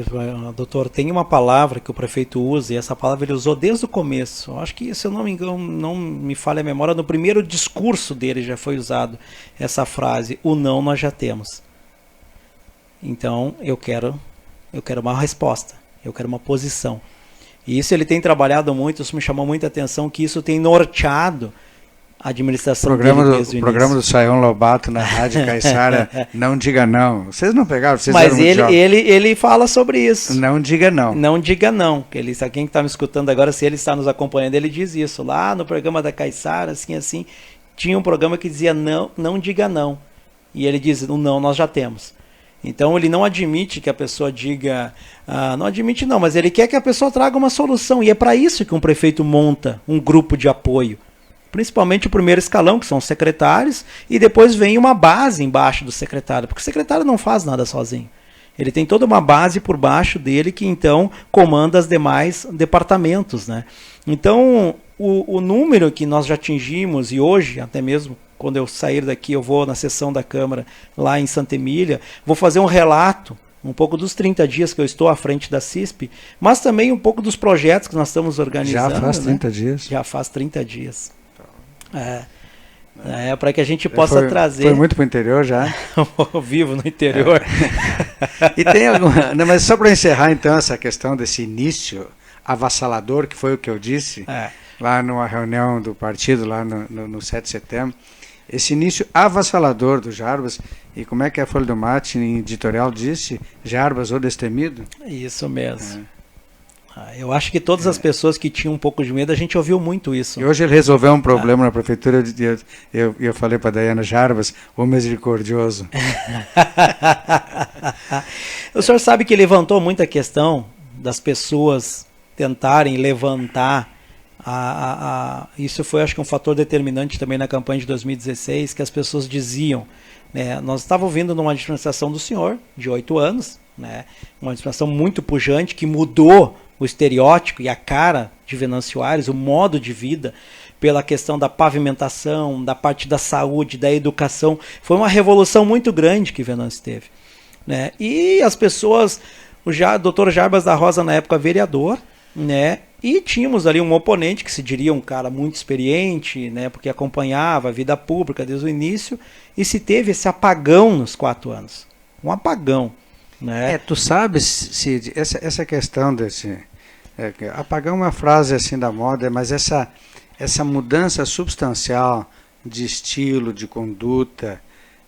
B: doutor. Tem uma palavra que o prefeito usa, e essa palavra ele usou desde o começo. Eu acho que, se eu não me engano, não me falha a memória, no primeiro discurso dele já foi usado essa frase: o não nós já temos. Então, eu quero uma resposta, eu quero uma posição. E isso ele tem trabalhado muito, isso me chamou muita atenção, que isso tem norteado a administração dele desde o início.
A: O programa do Sayão Lobato na Rádio Caiçara, não diga não. Vocês não pegaram, vocês
B: Mas ele fala sobre isso.
A: Não diga não.
B: Não diga não. Quem está me escutando agora, se ele está nos acompanhando, ele diz isso. Lá no programa da Caiçara, assim, tinha um programa que dizia não diga não. E ele diz, o não nós já temos. Então ele não admite que a pessoa diga, não admite não, mas ele quer que a pessoa traga uma solução. E é para isso que um prefeito monta um grupo de apoio. Principalmente o primeiro escalão, que são os secretários, e depois vem uma base embaixo do secretário, porque o secretário não faz nada sozinho. Ele tem toda uma base por baixo dele que então comanda os demais departamentos, né? Então o número que nós já atingimos, e hoje até mesmo quando eu sair daqui, eu vou na sessão da Câmara lá em Santa Emília, vou fazer um relato, um pouco dos 30 dias que eu estou à frente da CISP, mas também um pouco dos projetos que nós estamos organizando.
A: Já faz 30
B: né?
A: dias.
B: Já faz 30 dias. Para que a gente possa trazer...
A: Foi muito para o interior já?
B: Vivo no interior.
A: E tem alguma... Não, mas só para encerrar então essa questão desse início avassalador, que foi o que eu disse, lá numa reunião do partido, lá no 7 de setembro, esse início avassalador do Jarbas, e como é que a Folha do Mate, em editorial, disse? Jarbas, o destemido?
B: Isso mesmo. Eu acho que todas as pessoas que tinham um pouco de medo, a gente ouviu muito isso.
A: E hoje ele resolveu um problema na prefeitura, eu falei para a Daiana: Jarbas, o misericordioso.
B: O senhor sabe que levantou muita questão das pessoas tentarem levantar isso foi, acho que, um fator determinante também na campanha de 2016, que as pessoas diziam, né, nós estávamos vindo numa administração do senhor, de 8 anos, né, uma administração muito pujante, que mudou o estereótipo e a cara de Venâncio Aires, o modo de vida, pela questão da pavimentação, da parte da saúde, da educação. Foi uma revolução muito grande que Venâncio teve, né? E as pessoas, o Dr. Jarbas da Rosa, na época vereador, né? E tínhamos ali um oponente que se diria um cara muito experiente, né? Porque acompanhava a vida pública desde o início, e se teve esse apagão nos 4 anos. Um apagão. Né?
A: Tu sabes, Cid, essa questão desse... apagão é uma frase assim da moda, mas essa mudança substancial de estilo, de conduta,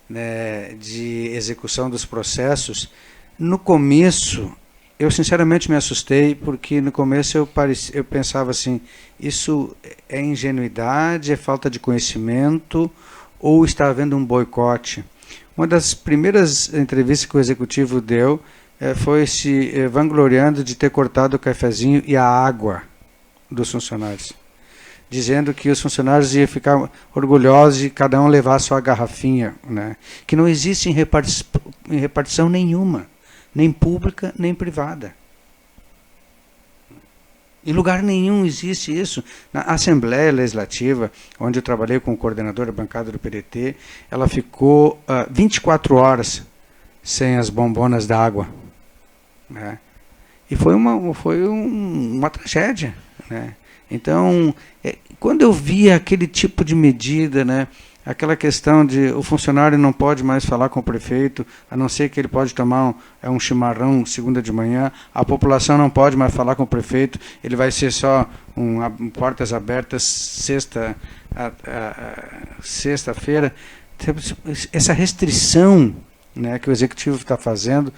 A: né, de execução dos processos, no começo, eu sinceramente me assustei, porque no começo eu pensava assim, isso é ingenuidade, é falta de conhecimento, ou está havendo um boicote? Uma das primeiras entrevistas que o executivo deu foi se vangloriando de ter cortado o cafezinho e a água dos funcionários, dizendo que os funcionários iam ficar orgulhosos de cada um levar a sua garrafinha, né? Que não existe em repartição nenhuma, nem pública nem privada. Em lugar nenhum existe isso. Na Assembleia Legislativa, onde eu trabalhei com o coordenador da bancada do PDT, ela ficou 24 horas sem as bombonas d'água, né? E foi uma tragédia, né? Então, quando eu via aquele tipo de medida, né, aquela questão de o funcionário não pode mais falar com o prefeito, a não ser que ele pode tomar um chimarrão segunda de manhã, a população não pode mais falar com o prefeito, ele vai ser só portas abertas sexta-feira. Essa restrição, né, que o executivo está fazendo,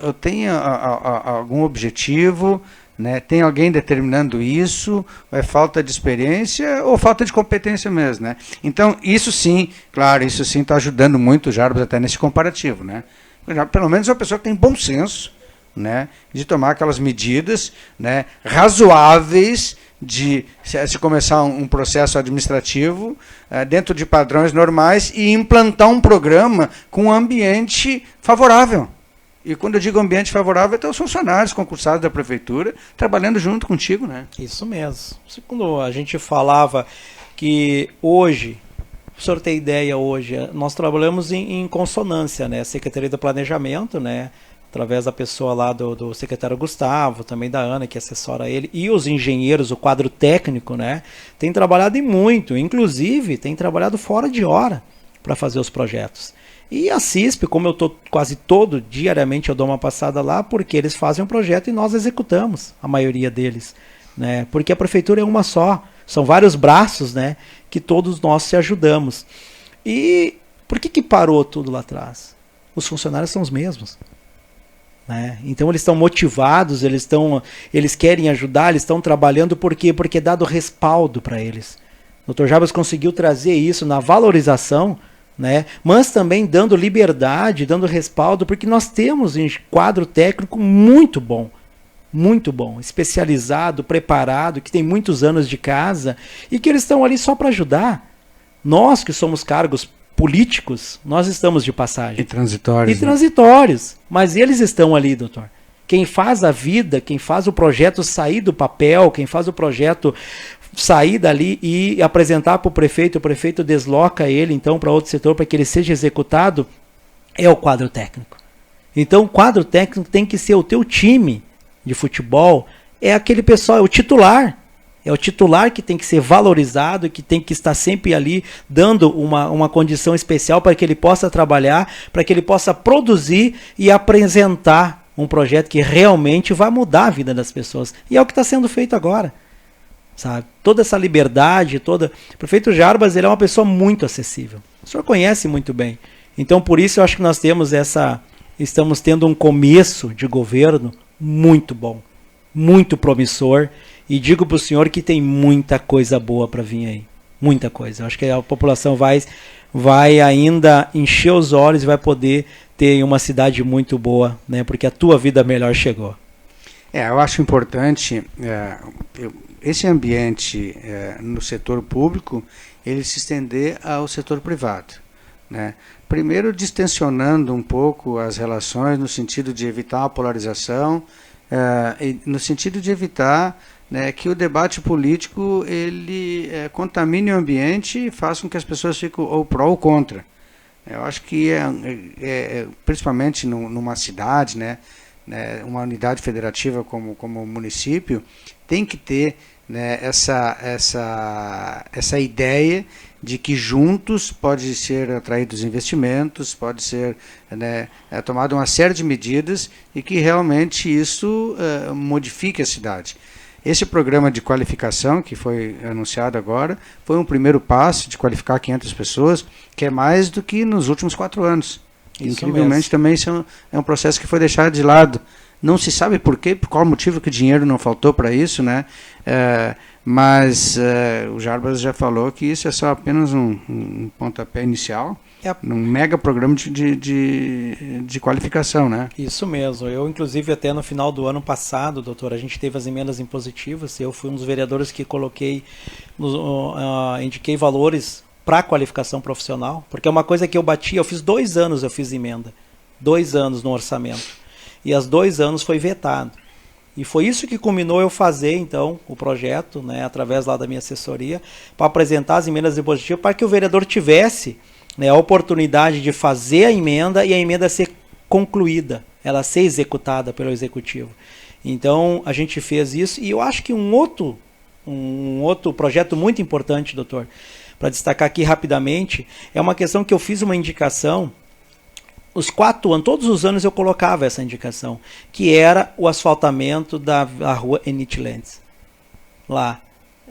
A: eu tenho algum objetivo, né? Tem alguém determinando isso? É falta de experiência ou falta de competência mesmo, né? Então, isso sim, claro, isso sim está ajudando muito o Jarbas até nesse comparativo, né? Pelo menos é uma pessoa que tem bom senso, né, de tomar aquelas medidas, né, razoáveis de se começar um processo administrativo dentro de padrões normais e implantar um programa com um ambiente favorável. E quando eu digo ambiente favorável, até os funcionários concursados da prefeitura trabalhando junto contigo, né?
B: Isso mesmo. Quando a gente falava que hoje, o senhor tem ideia hoje, nós trabalhamos em consonância, né? A Secretaria do Planejamento, né? Através da pessoa lá do secretário Gustavo, também da Ana, que assessora ele, e os engenheiros, o quadro técnico, né? Tem trabalhado muito, inclusive tem trabalhado fora de hora para fazer os projetos. E a CISP, como eu estou quase diariamente eu dou uma passada lá, porque eles fazem um projeto e nós executamos, a maioria deles, né? Porque a prefeitura é uma só, são vários braços, né, que todos nós se ajudamos. E por que parou tudo lá atrás? Os funcionários são os mesmos, né? Então eles estão motivados, eles querem ajudar, eles estão trabalhando, por quê? Porque é dado respaldo para eles. O Dr. Jarbas conseguiu trazer isso na valorização, né? Mas também dando liberdade, dando respaldo, porque nós temos um quadro técnico muito bom, especializado, preparado, que tem muitos anos de casa e que eles estão ali só para ajudar. Nós que somos cargos políticos, nós estamos de passagem.
A: E transitórios.
B: E transitórios, mas eles estão ali, doutor. Quem faz a vida, quem faz o projeto sair do papel, quem faz o projeto sair dali e apresentar para o prefeito desloca ele então para outro setor para que ele seja executado, é o quadro técnico. Então o quadro técnico tem que ser o teu time de futebol, é aquele pessoal, é o titular que tem que ser valorizado, que tem que estar sempre ali dando uma condição especial para que ele possa trabalhar, para que ele possa produzir e apresentar um projeto que realmente vai mudar a vida das pessoas. E é o que está sendo feito agora. Sabe? Toda essa liberdade, o prefeito Jarbas, ele é uma pessoa muito acessível. O senhor conhece muito bem. Então, por isso, eu acho que nós estamos tendo um começo de governo muito bom, muito promissor, e digo para o senhor que tem muita coisa boa para vir aí. Muita coisa. Eu acho que a população vai ainda encher os olhos e vai poder ter uma cidade muito boa, né? Porque a tua vida melhor chegou.
A: Eu acho importante esse ambiente no setor público, ele se estender ao setor privado, né? Primeiro, distensionando um pouco as relações no sentido de evitar a polarização, e no sentido de evitar, né, que o debate político ele contamine o ambiente e faça com que as pessoas fiquem ou pró ou contra. Eu acho que principalmente numa cidade, né, uma unidade federativa como o município, tem que ter, né, essa ideia de que juntos pode ser atraídos investimentos, pode ser, né, tomada uma série de medidas e que realmente isso modifique a cidade. Esse programa de qualificação que foi anunciado agora foi um primeiro passo de qualificar 500 pessoas, que é mais do que nos últimos 4 anos. Incrivelmente também isso é um processo que foi deixado de lado. Não se sabe por quê, por qual motivo que o dinheiro não faltou para isso, né? Mas o Jarbas já falou que isso é só apenas um pontapé inicial, num mega programa de qualificação, né?
B: Isso mesmo. Eu, inclusive, até no final do ano passado, doutor, a gente teve as emendas impositivas, eu fui um dos vereadores que indiquei valores para a qualificação profissional, porque é uma coisa que eu bati, eu fiz 2 anos, eu fiz emenda, 2 anos no orçamento, e as 2 anos foi vetado. E foi isso que culminou eu fazer, então, o projeto, né, através lá da minha assessoria, para apresentar as emendas impositivas, para que o vereador tivesse, né, a oportunidade de fazer a emenda e a emenda ser concluída, ela ser executada pelo executivo. Então, a gente fez isso, e eu acho que um outro projeto muito importante, doutor, para destacar aqui rapidamente, é uma questão que eu fiz uma indicação. Os 4 anos, todos os anos eu colocava essa indicação, que era o asfaltamento da rua Enit Lentz. Lá.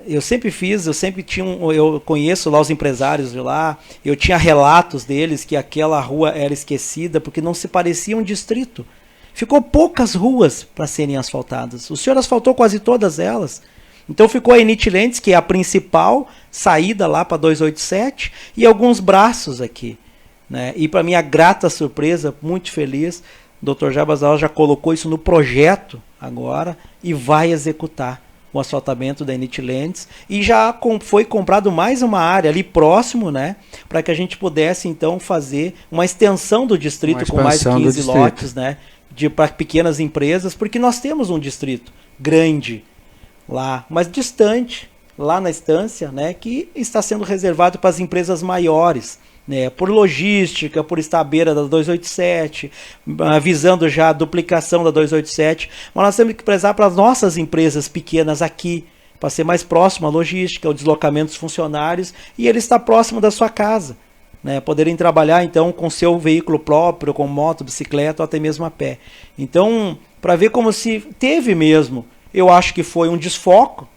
B: Eu sempre fiz, eu conheço lá os empresários de lá, eu tinha relatos deles que aquela rua era esquecida porque não se parecia um distrito. Ficou poucas ruas para serem asfaltadas. O senhor asfaltou quase todas elas. Então ficou a Enit Lentz, que é a principal saída lá para 287, e alguns braços aqui. Né? E para minha grata surpresa, muito feliz, o Dr. Jarbas já colocou isso no projeto agora e vai executar o asfaltamento da Enit Lentz, e já foi comprado mais uma área ali próximo, né, para que a gente pudesse então fazer uma extensão do distrito com mais 15 lotes, né, para pequenas empresas, porque nós temos um distrito grande lá, mas distante, lá na estância, né, que está sendo reservado para as empresas maiores, né, por logística, por estar à beira da 287, visando já a duplicação da 287, mas nós temos que prezar para as nossas empresas pequenas aqui, para ser mais próximo à logística, ao deslocamento dos funcionários, e ele está próximo da sua casa, né, poderem trabalhar então com seu veículo próprio, com moto, bicicleta ou até mesmo a pé. Então, para ver como se teve mesmo, eu acho que foi um desfoco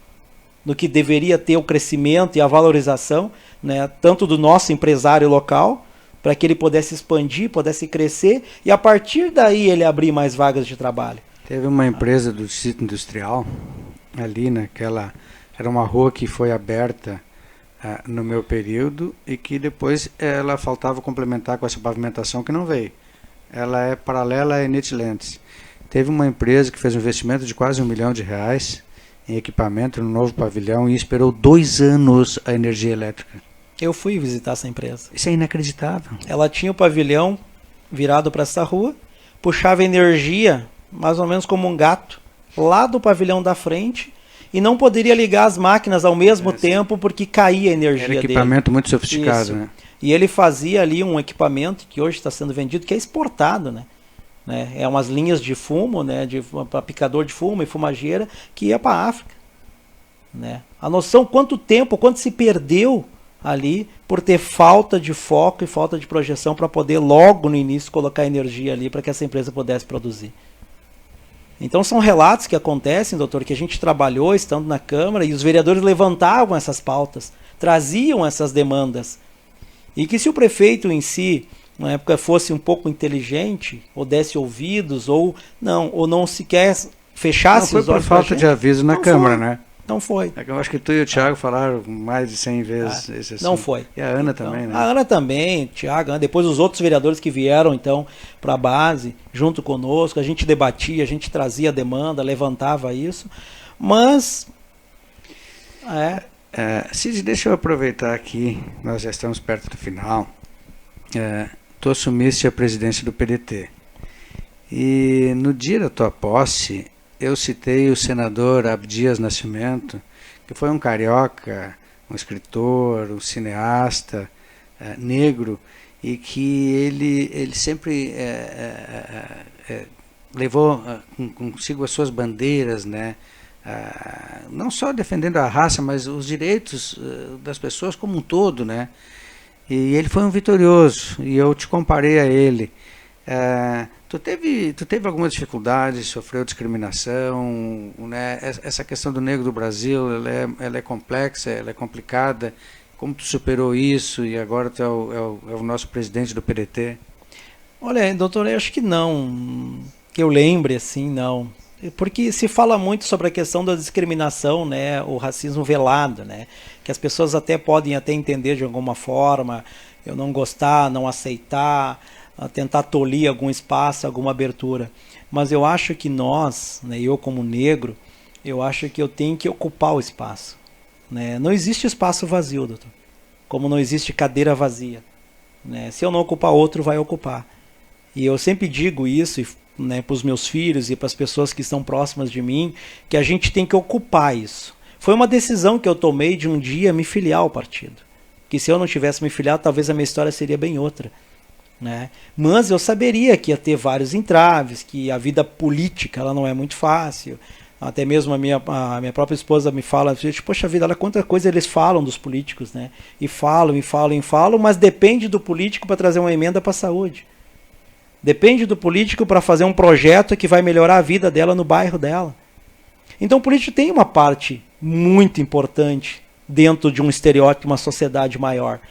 B: do que deveria ter o crescimento e a valorização, né, tanto do nosso empresário local, para que ele pudesse expandir, pudesse crescer, e a partir daí ele abrir mais vagas de trabalho.
A: Teve uma empresa do distrito industrial, ali naquela, era uma rua que foi aberta no meu período, e que depois ela faltava complementar com essa pavimentação que não veio. Ela é paralela à Enit Lentz. Teve uma empresa que fez um investimento de quase R$1 milhão em equipamento no novo pavilhão e esperou 2 anos a energia elétrica.
B: Eu fui visitar essa empresa.
A: Isso é inacreditável.
B: Ela tinha o pavilhão virado para essa rua, puxava energia, mais ou menos como um gato, lá do pavilhão da frente, e não poderia ligar as máquinas ao mesmo tempo porque caía a energia dele.
A: Era equipamento muito sofisticado.
B: Isso.
A: Né?
B: E ele fazia ali um equipamento que hoje está sendo vendido, que é exportado, né? É umas linhas de fumo, né, para picador de fumo e fumageira, que ia para a África. Né? A noção quanto se perdeu ali por ter falta de foco e falta de projeção para poder logo no início colocar energia ali para que essa empresa pudesse produzir. Então são relatos que acontecem, doutor, que a gente trabalhou estando na Câmara e os vereadores levantavam essas pautas, traziam essas demandas. E que se o prefeito em si, na época, fosse um pouco inteligente, ou desse ouvidos, ou não sequer fechasse os olhos.
A: Não foi por falta de aviso na Câmara, né?
B: Não foi.
A: Eu acho que tu e o Thiago falaram mais de 100 vezes esse assunto.
B: Não foi.
A: E a Ana também, né?
B: A Ana também, Thiago, depois os outros vereadores que vieram, então, para a base, junto conosco, a gente debatia, a gente trazia a demanda, levantava isso, mas...
A: Cid, deixa eu aproveitar aqui, nós já estamos perto do final. Tu assumiste a presidência do PDT. E no dia da tua posse, eu citei o senador Abdias Nascimento, que foi um carioca, um escritor, um cineasta negro, e que ele sempre levou consigo as suas bandeiras, né? Não só defendendo a raça, mas os direitos das pessoas como um todo, né? E ele foi um vitorioso, e eu te comparei a ele. Tu teve alguma dificuldade, sofreu discriminação, né? Essa questão do negro do Brasil, ela é complexa, ela é complicada. Como tu superou isso e agora tu é o nosso presidente do PDT?
B: Olha, doutor, eu acho que não, que eu lembre assim, não. Porque se fala muito sobre a questão da discriminação, né, o racismo velado, né, que as pessoas até podem entender de alguma forma, eu não gostar, não aceitar, tentar tolir algum espaço, alguma abertura. Mas eu acho que nós, né, eu como negro, eu acho que eu tenho que ocupar o espaço. Né? Não existe espaço vazio, doutor. Como não existe cadeira vazia. Né? Se eu não ocupar, outro vai ocupar. E eu sempre digo isso, né, para os meus filhos e para as pessoas que estão próximas de mim, que a gente tem que ocupar isso. Foi uma decisão que eu tomei de um dia me filiar ao partido. Que se eu não tivesse me filiado, talvez a minha história seria bem outra. Né? Mas eu saberia que ia ter vários entraves, que a vida política ela não é muito fácil. Até mesmo a minha própria esposa me fala, poxa vida, olha quanta coisa eles falam dos políticos, né? E falam, mas depende do político para trazer uma emenda para a saúde. Depende do político para fazer um projeto que vai melhorar a vida dela no bairro dela. Então o político tem uma parte muito importante dentro de um estereótipo, uma sociedade maior.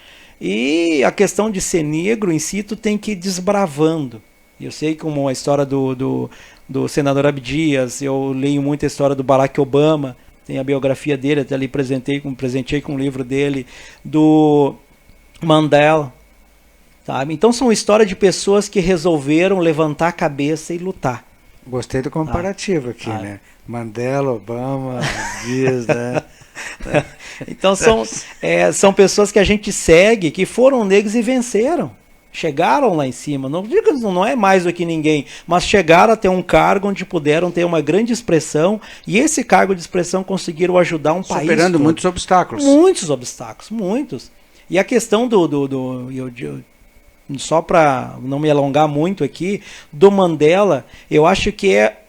B: E a questão de ser negro em si, tu tem que ir desbravando. Eu sei como a história do senador Abdias, eu leio muito a história do Barack Obama, tem a biografia dele, até ali presenteei com um livro dele, do Mandela. Sabe? Então são histórias de pessoas que resolveram levantar a cabeça e lutar.
A: Gostei do comparativo aqui, né? Mandela, Obama, Dias, né?
B: Então são pessoas que a gente segue, que foram negros e venceram. Chegaram lá em cima. Não digo que não é mais do que ninguém, mas chegaram a ter um cargo onde puderam ter uma grande expressão, e esse cargo de expressão conseguiram ajudar um país.
A: Superando muitos obstáculos.
B: Muitos obstáculos, muitos. E a questão só para não me alongar muito aqui, do Mandela, eu acho que é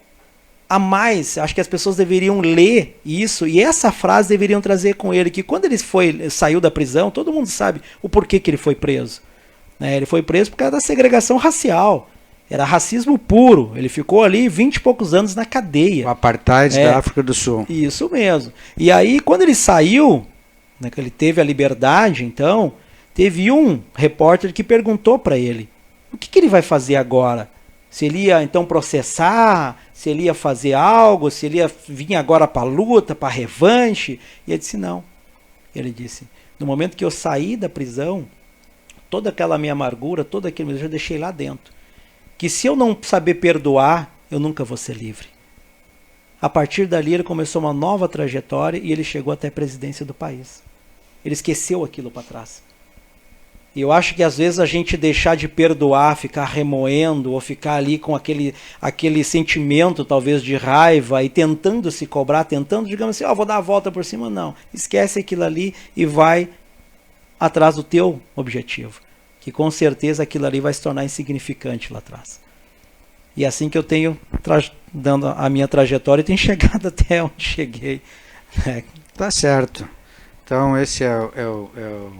B: a mais, acho que as pessoas deveriam ler isso, e essa frase deveriam trazer com ele, que quando ele saiu da prisão, todo mundo sabe o porquê que ele foi preso. Né? Ele foi preso por causa da segregação racial. Era racismo puro. Ele ficou ali 20 e poucos anos na cadeia.
A: O apartheid da África do Sul.
B: Isso mesmo. E aí, quando ele saiu, né, que ele teve a liberdade, então, teve um repórter que perguntou para ele, o que ele vai fazer agora? Se ele ia então processar, se ele ia fazer algo, se ele ia vir agora para a luta, para a revanche. E ele disse não. Ele disse, no momento que eu saí da prisão, toda aquela minha amargura, todo aquele eu já deixei lá dentro. Que se eu não saber perdoar, eu nunca vou ser livre. A partir dali ele começou uma nova trajetória e ele chegou até a presidência do país. Ele esqueceu aquilo para trás. E eu acho que às vezes a gente deixar de perdoar, ficar remoendo, ou ficar ali com aquele sentimento talvez de raiva e tentando se cobrar, tentando, digamos assim, vou dar a volta por cima, não. Esquece aquilo ali e vai atrás do teu objetivo. Que com certeza aquilo ali vai se tornar insignificante lá atrás. E é assim que eu tenho, dando a minha trajetória, e tenho chegado até onde cheguei.
A: Tá certo. Então esse é o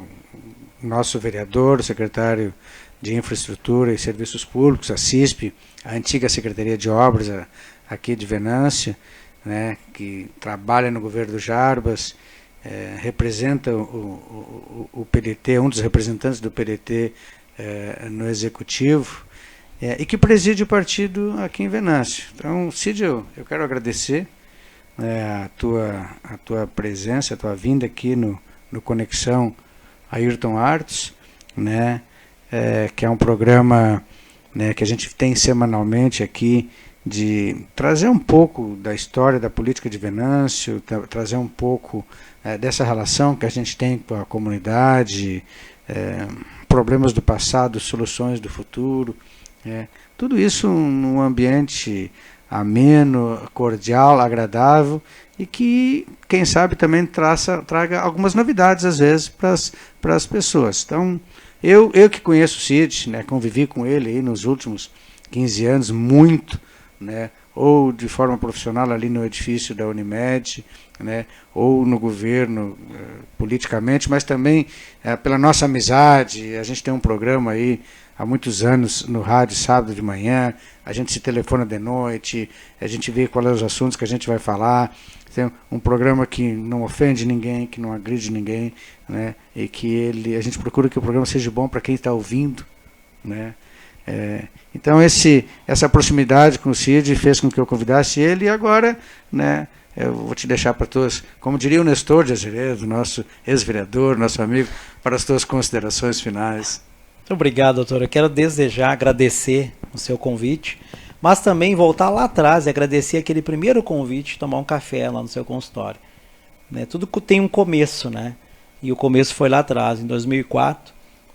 A: nosso vereador, secretário de Infraestrutura e Serviços Públicos, a CISP, a antiga Secretaria de Obras aqui de Venâncio, né, que trabalha no governo do Jarbas, representa o PDT, um dos representantes do PDT no Executivo, e que preside o partido aqui em Venâncio. Então, Cid, eu quero agradecer a tua presença, a tua vinda aqui no Conexão Ayrton Artes, né, que é um programa, né, que a gente tem semanalmente aqui, de trazer um pouco da história da política de Venâncio, trazer um pouco dessa relação que a gente tem com a comunidade, problemas do passado, soluções do futuro, tudo isso num ambiente ameno, cordial, agradável, e que, quem sabe, também traga algumas novidades, às vezes, para as pessoas. Então, eu que conheço o Cid, né, convivi com ele aí nos últimos 15 anos, muito, né, ou de forma profissional ali no edifício da Unimed, né, ou no governo, politicamente, mas também pela nossa amizade. A gente tem um programa aí há muitos anos no rádio, sábado de manhã, a gente se telefona de noite, a gente vê quais são os assuntos que a gente vai falar. Tem um programa que não ofende ninguém, que não agride ninguém, né, e que a gente procura que o programa seja bom para quem está ouvindo, né. Então essa proximidade com o Cid fez com que eu convidasse ele, e agora, né, eu vou te deixar para todos, como diria o Nestor de Azeredo, nosso ex-vereador, nosso amigo, para as tuas considerações finais.
B: Muito obrigado, doutor. Eu quero agradecer o seu convite, mas também voltar lá atrás e agradecer aquele primeiro convite, tomar um café lá no seu consultório. Né, tudo tem um começo, né? E o começo foi lá atrás, em 2004,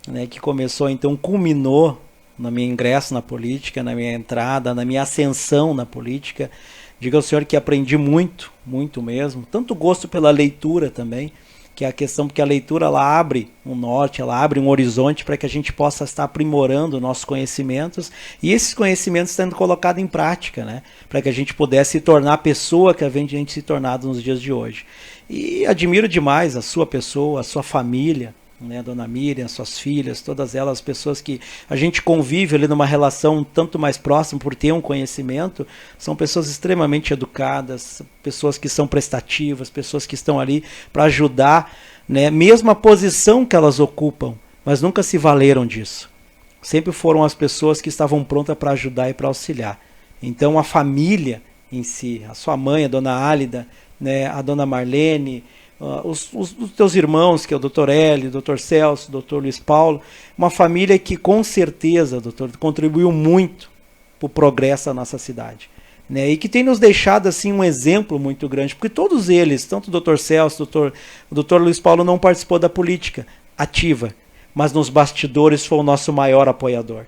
B: né, que começou, então, culminou no meu ingresso na política, na minha entrada, na minha ascensão na política. Digo ao senhor que aprendi muito, muito mesmo, tanto gosto pela leitura também, que é a questão, porque a leitura ela abre um norte, ela abre um horizonte para que a gente possa estar aprimorando nossos conhecimentos e esses conhecimentos sendo colocados em prática, né? Para que a gente pudesse se tornar a pessoa que a gente se tornado nos dias de hoje. E admiro demais a sua pessoa, a sua família, né, Dona Miriam, suas filhas, todas elas, pessoas que a gente convive ali numa relação tanto mais próxima por ter um conhecimento, são pessoas extremamente educadas, pessoas que são prestativas, pessoas que estão ali para ajudar, né, mesmo a posição que elas ocupam, mas nunca se valeram disso. Sempre foram as pessoas que estavam prontas para ajudar e para auxiliar. Então a família em si, a sua mãe, a Dona Álida, né, a Dona Marlene, os teus irmãos, que é o Dr. Hélio, o Dr. Celso, o Dr. Luiz Paulo, uma família que com certeza, doutor, contribuiu muito para o progresso da nossa cidade, né? E que tem nos deixado assim um exemplo muito grande, porque todos eles, tanto o Dr. Celso, o Dr. Luiz Paulo não participou da política ativa, mas nos bastidores foi o nosso maior apoiador.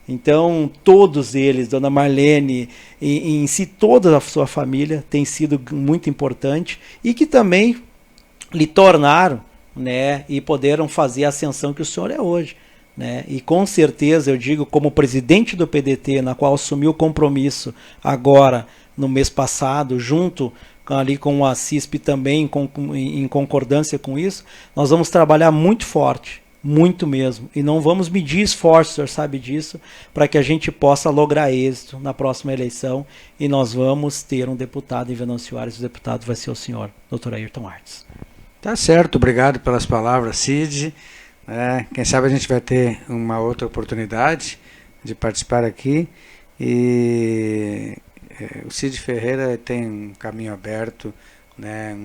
B: Então, todos eles, Dona Marlene, em si toda a sua família tem sido muito importante e que também lhe tornaram, né, e puderam fazer a ascensão que o senhor é hoje, né? E com certeza eu digo, como presidente do PDT, na qual assumi o compromisso agora no mês passado, junto ali com a CISP também, em concordância com isso, nós vamos trabalhar muito forte, muito mesmo, e não vamos medir esforços, o senhor sabe disso, para que a gente possa lograr êxito na próxima eleição, e nós vamos ter um deputado em Venâncio Aires, o deputado vai ser o senhor, Dr. Ayrton Artes.
A: Tá certo, obrigado pelas palavras, Cid. Quem sabe a gente vai ter uma outra oportunidade de participar aqui. E o Cid Ferreira tem um caminho aberto, né,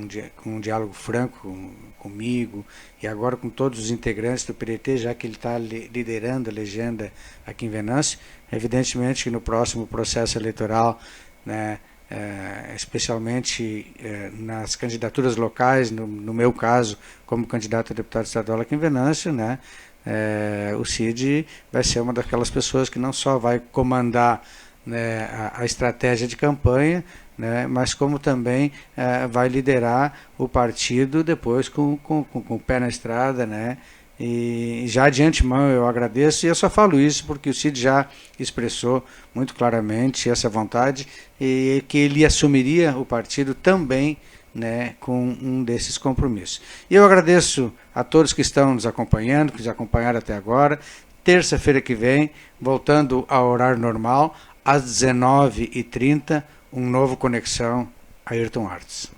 A: um diálogo franco comigo e agora com todos os integrantes do PDT, já que ele está liderando a legenda aqui em Venâncio. Evidentemente que no próximo processo eleitoral, né, especialmente nas candidaturas locais, no meu caso, como candidato a deputado estadual aqui em Venâncio, né, o Cid vai ser uma daquelas pessoas que não só vai comandar, né, a estratégia de campanha, né, mas como também vai liderar o partido depois com o pé na estrada, né. E já de antemão eu agradeço, e eu só falo isso porque o Cid já expressou muito claramente essa vontade e que ele assumiria o partido também, né, com um desses compromissos. E eu agradeço a todos que estão nos acompanhando, que nos acompanharam até agora. Terça-feira que vem, voltando ao horário normal, às 19h30, um novo Conexão Ayrton Artes.